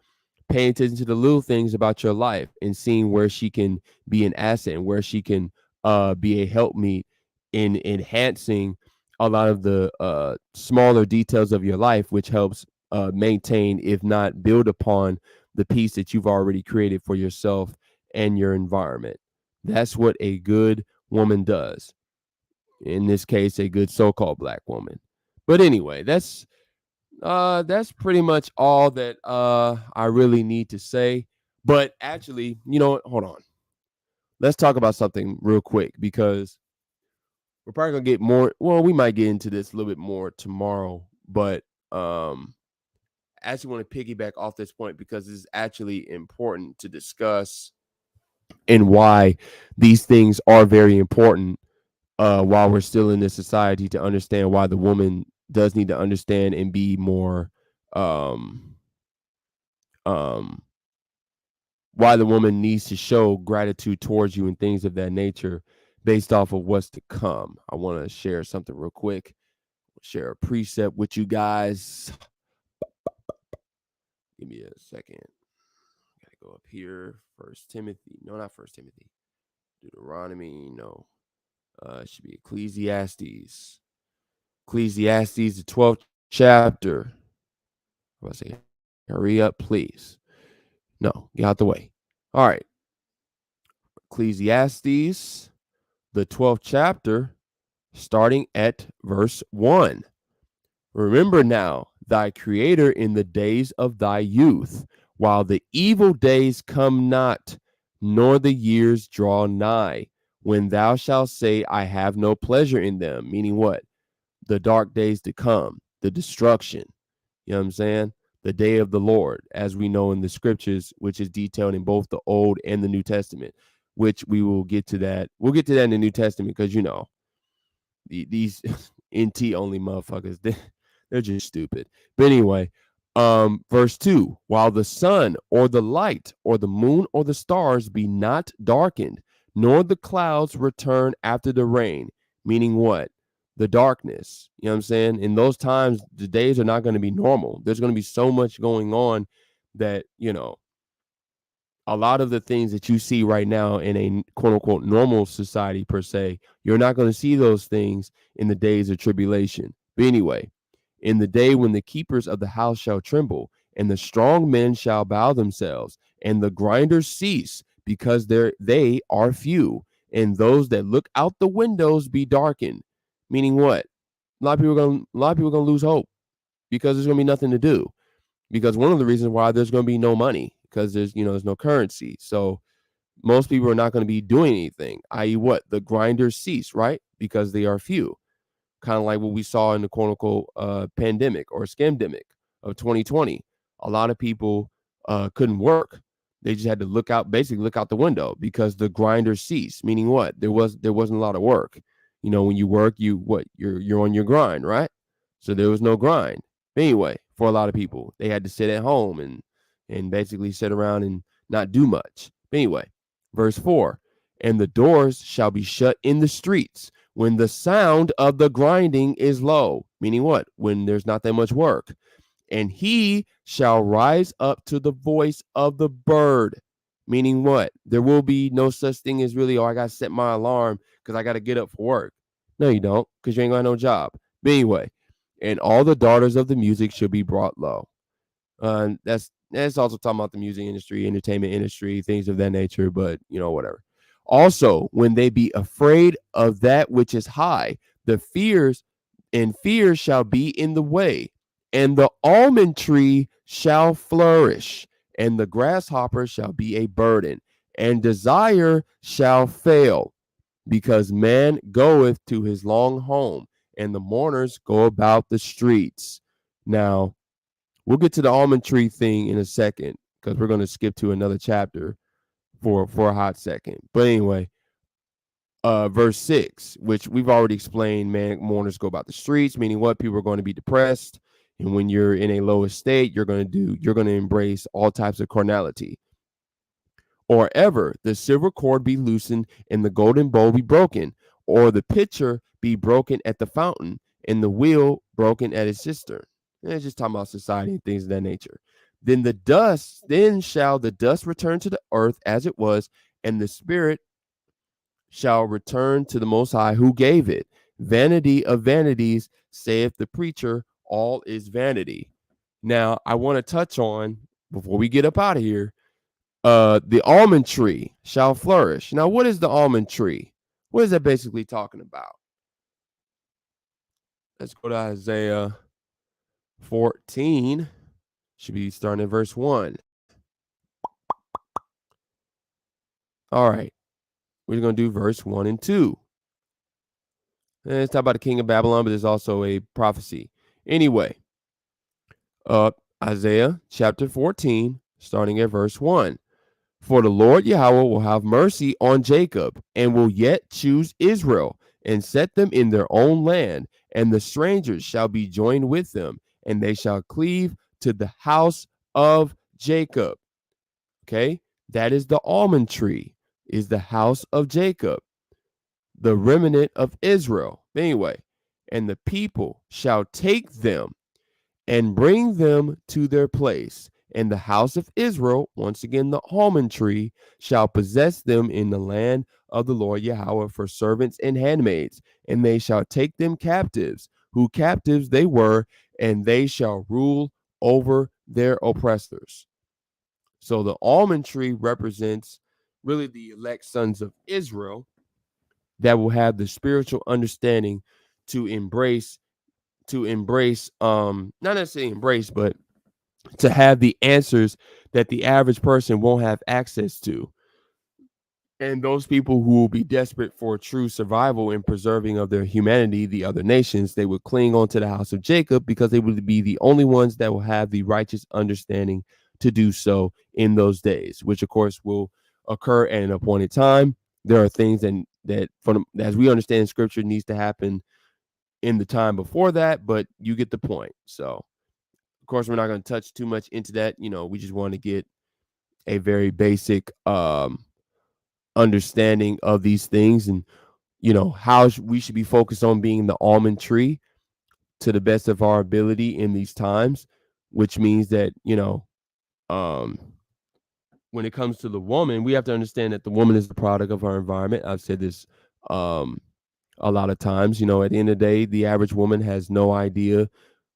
paying attention to the little things about your life and seeing where she can be an asset and where she can be a helpmeet in enhancing a lot of the smaller details of your life, which helps maintain, if not build upon, the peace that you've already created for yourself and your environment. That's what a good woman does. In this case, a good so-called black woman. But anyway, that's pretty much all that I really need to say. But actually, you know what? Hold on. Let's talk about something real quick, because we're probably gonna get more. Well, we might get into this a little bit more tomorrow, but I actually want to piggyback off this point because it's actually important to discuss, and why these things are very important while we're still in this society, to understand why the woman does need to understand and be more why the woman needs to show gratitude towards you and things of that nature based off of what's to come. I want to share something real quick, share a precept with you guys. Give me a second. Gotta go up here. First Timothy. No, not First Timothy. Deuteronomy. No. It should be Ecclesiastes. Ecclesiastes, the 12th chapter. I was say, hurry up, please. No, get out the way. All right. Ecclesiastes, the 12th chapter, starting at verse 1. Remember now thy Creator in the days of thy youth, while the evil days come not, nor the years draw nigh, when thou shalt say, I have no pleasure in them. Meaning what? The dark days to come, the destruction. You know what I'm saying? The day of the Lord, as we know in the scriptures, which is detailed in both the Old and the New Testament, which we will get to that. We'll get to that in the New Testament, because, you know, these NT only motherfuckers, they're just stupid. But anyway, verse 2, while the sun or the light or the moon or the stars be not darkened, nor the clouds return after the rain. Meaning what? The darkness. You know what I'm saying? In those times, the days are not going to be normal. There's going to be so much going on that, you know, a lot of the things that you see right now in a quote unquote normal society per se, you're not going to see those things in the days of tribulation. But anyway, in the day when the keepers of the house shall tremble, and the strong men shall bow themselves, and the grinders cease, because they are few, and those that look out the windows be darkened. Meaning what? A lot of people are gonna lose hope, because there's gonna be nothing to do. Because one of the reasons why there's gonna be no money, because there's no currency. So most people are not going to be doing anything, i.e. what? The grinders cease, right? Because they are few. Kind of like what we saw in the quote unquote pandemic or scamdemic of 2020. A lot of people couldn't work. They just had to basically look out the window, because the grinders ceased. Meaning what? There wasn't a lot of work. You know, when you work, you're on your grind, right? So there was no grind. But anyway, for a lot of people, they had to sit at home and basically sit around and not do much. But anyway, verse 4, and the doors shall be shut in the streets when the sound of the grinding is low. Meaning what? When there's not that much work. And he shall rise up to the voice of the bird. Meaning what? There will be no such thing as really, I got to set my alarm because I got to get up for work. No, you don't, because you ain't got no job. But anyway, and all the daughters of the music shall be brought low. That's also talking about the music industry, entertainment industry, things of that nature, but whatever. Also, when they be afraid of that which is high, the fears shall be in the way, and the almond tree shall flourish, and the grasshopper shall be a burden, and desire shall fail, because man goeth to his long home, and the mourners go about the streets. Now, we'll get to the almond tree thing in a second, because we're going to skip to another chapter for a hot second. But anyway, verse 6, which we've already explained, man, mourners go about the streets, meaning what? People are going to be depressed. And when you're in a low estate, you're going to embrace all types of carnality. Or ever the silver cord be loosened and the golden bowl be broken, or the pitcher be broken at the fountain and the wheel broken at its cistern. And it's just talking about society and things of that nature. Then shall the dust return to the earth as it was, and the spirit shall return to the Most High who gave it. Vanity of vanities, saith the preacher, all is vanity. Now, I want to touch on, before we get up out of here, the almond tree shall flourish. Now, what is the almond tree? What is that basically talking about? Let's go to Isaiah 14. Should be starting at verse 1. All right. We're going to do verse 1 and 2. And it's talking about the king of Babylon, but there's also a prophecy. Anyway, Isaiah chapter 14, starting at verse 1. For the Lord Yahweh will have mercy on Jacob, and will yet choose Israel, and set them in their own land, and the strangers shall be joined with them, and they shall cleave to the house of Jacob. Okay, that is the almond tree, is the house of Jacob, the remnant of Israel. Anyway, and the people shall take them and bring them to their place. And the house of Israel, once again, the almond tree, shall possess them in the land of the Lord Yahweh for servants and handmaids. And they shall take them captives, who captives they were, and they shall rule over their oppressors. So the almond tree represents really the elect sons of Israel that will have the spiritual understanding to embrace, not necessarily embrace, but to have the answers that the average person won't have access to. And those people who will be desperate for true survival and preserving of their humanity, the other nations, they would cling on to the house of Jacob because they would be the only ones that will have the righteous understanding to do so in those days, which of course will occur at an appointed time. There are things that as we understand scripture, needs to happen in the time before that, but you get the point. So of course, we're not going to touch too much into that. We just want to get a very basic understanding of these things, and how we should be focused on being the almond tree to the best of our ability in these times, which means that when it comes to the woman, we have to understand that the woman is the product of her environment. I've said this a lot of times. At the end of the day, the average woman has no idea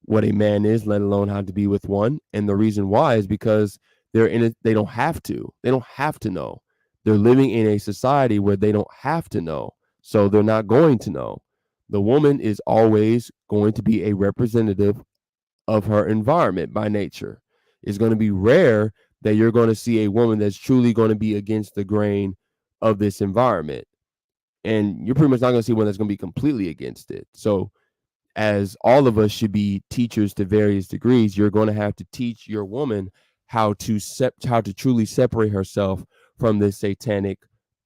what a man is, let alone how to be with one. And the reason why is because they're in it. They don't have to. They don't have to know. They're living in a society where they don't have to know. So they're not going to know. The woman is always going to be a representative of her environment by nature. It's going to be rare that you're going to see a woman that's truly going to be against the grain of this environment. And you're pretty much not going to see one that's going to be completely against it. So as all of us should be teachers to various degrees, you're going to have to teach your woman how to truly separate herself from this satanic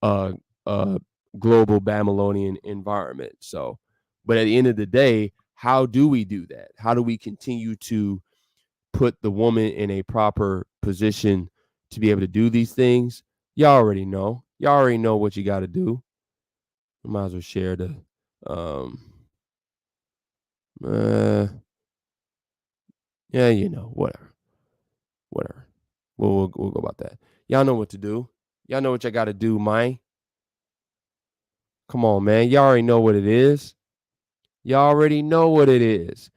global Babylonian environment. So, but at the end of the day, how do we do that? How do we continue to put the woman in a proper position to be able to do these things? Y'all already know. Y'all already know what you got to do. I might as well share the whatever. We'll go about that. Y'all know what to do. Y'all know what y'all got to do, man. Come on, man. Y'all already know what it is. Y'all already know what it is.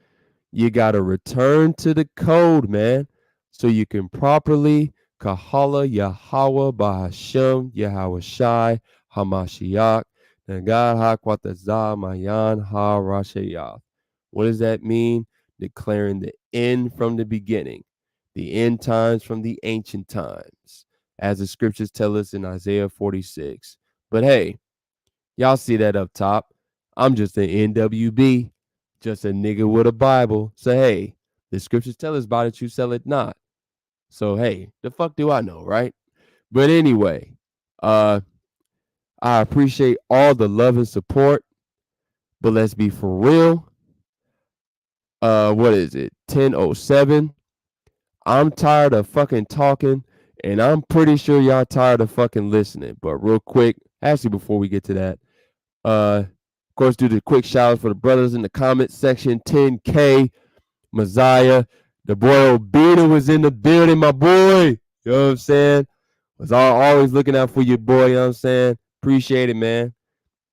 You got to return to the code, man, so you can properly Kahala Yahweh Bahashem Yahweh Shai Hamashiach Nagad Hakwatazah Mayan Ha Rashayath. What does that mean? Declaring the end from the beginning, the end times from the ancient times, as the scriptures tell us in Isaiah 46. But hey, y'all see that up top. I'm just an NWB, just a nigga with a Bible. So hey, the scriptures tell us about it, you sell it not. So hey, the fuck do I know, right? But anyway, I appreciate all the love and support. But let's be for real. What is it? 10:07. I'm tired of fucking talking, and I'm pretty sure y'all tired of fucking listening. But real quick, actually, before we get to that, of course, do the quick shout outs for the brothers in the comment section. 10K, Messiah, the boy Obina was in the building, my boy. You know what I'm saying? Was always looking out for your boy. You know what I'm saying? Appreciate it, man.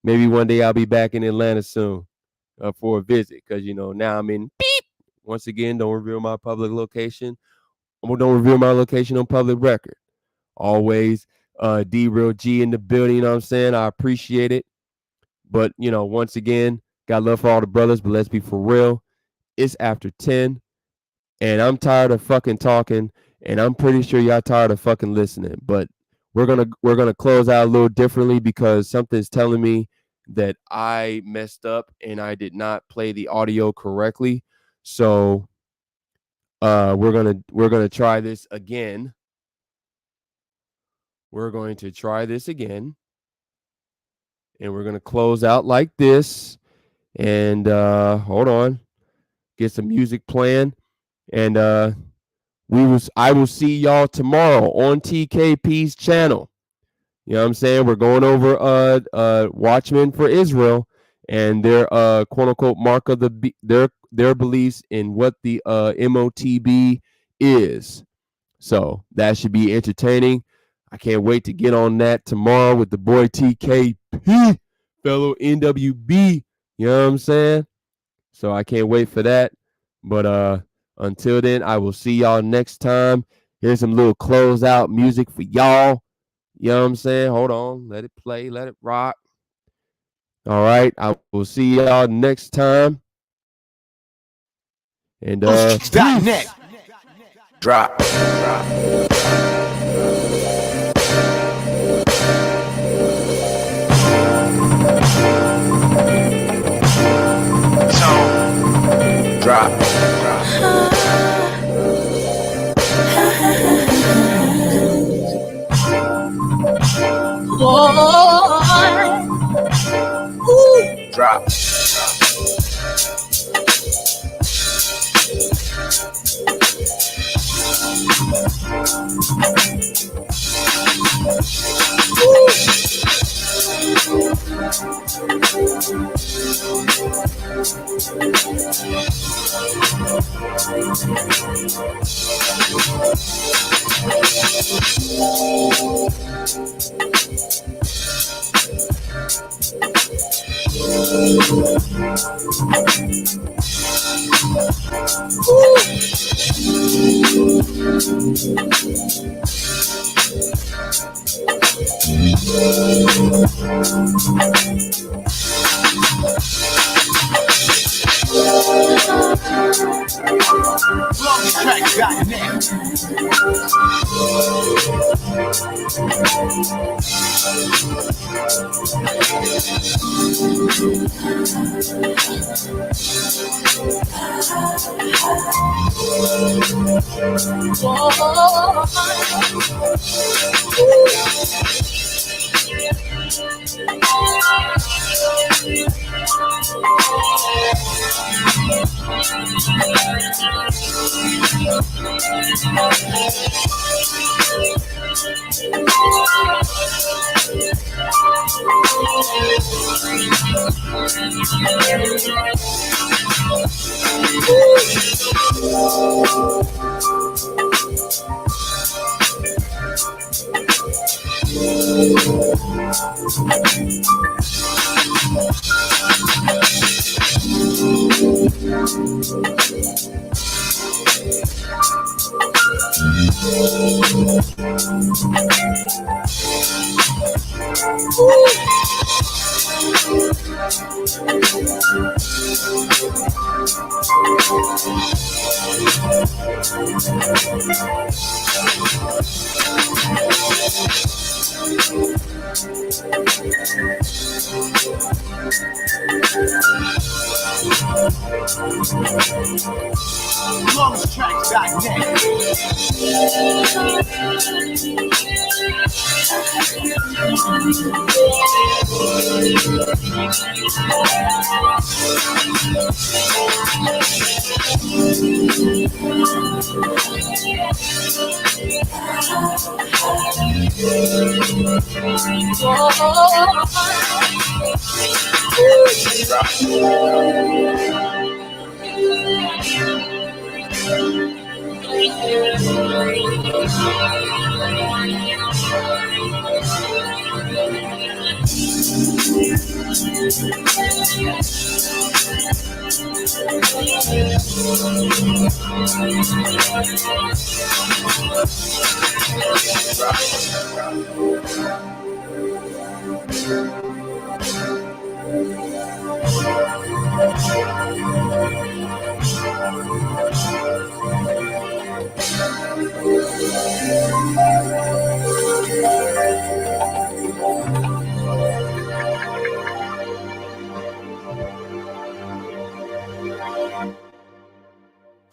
Maybe one day I'll be back in Atlanta soon. for a visit, because now I'm in beep. Once again, don't reveal my public location. Don't reveal my location on public record. Always D Real G in the building, you know what I'm saying? I appreciate it. But once again, got love for all the brothers, but let's be for real. It's after 10, and I'm tired of fucking talking, and I'm pretty sure y'all tired of fucking listening. But we're gonna close out a little differently, because something's telling me that I messed up and I did not play the audio correctly. So we're gonna try this again. We're going to try this again, and we're gonna close out like this. And hold on, get some music playing, and I will see y'all tomorrow on TKP's channel. You know what I'm saying? We're going over Watchmen for Israel and their quote unquote mark of their beliefs in what the MOTB is. So that should be entertaining. I can't wait to get on that tomorrow with the boy TKP, fellow NWB. You know what I'm saying? So I can't wait for that. But until then, I will see y'all next time. Here's some little closeout music for y'all. You know what I'm saying? Hold on. Let it play. Let it rock. All right. I will see y'all next time. And .net. Drop. So, drop. Drop.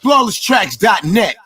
FlawlessTracks.net.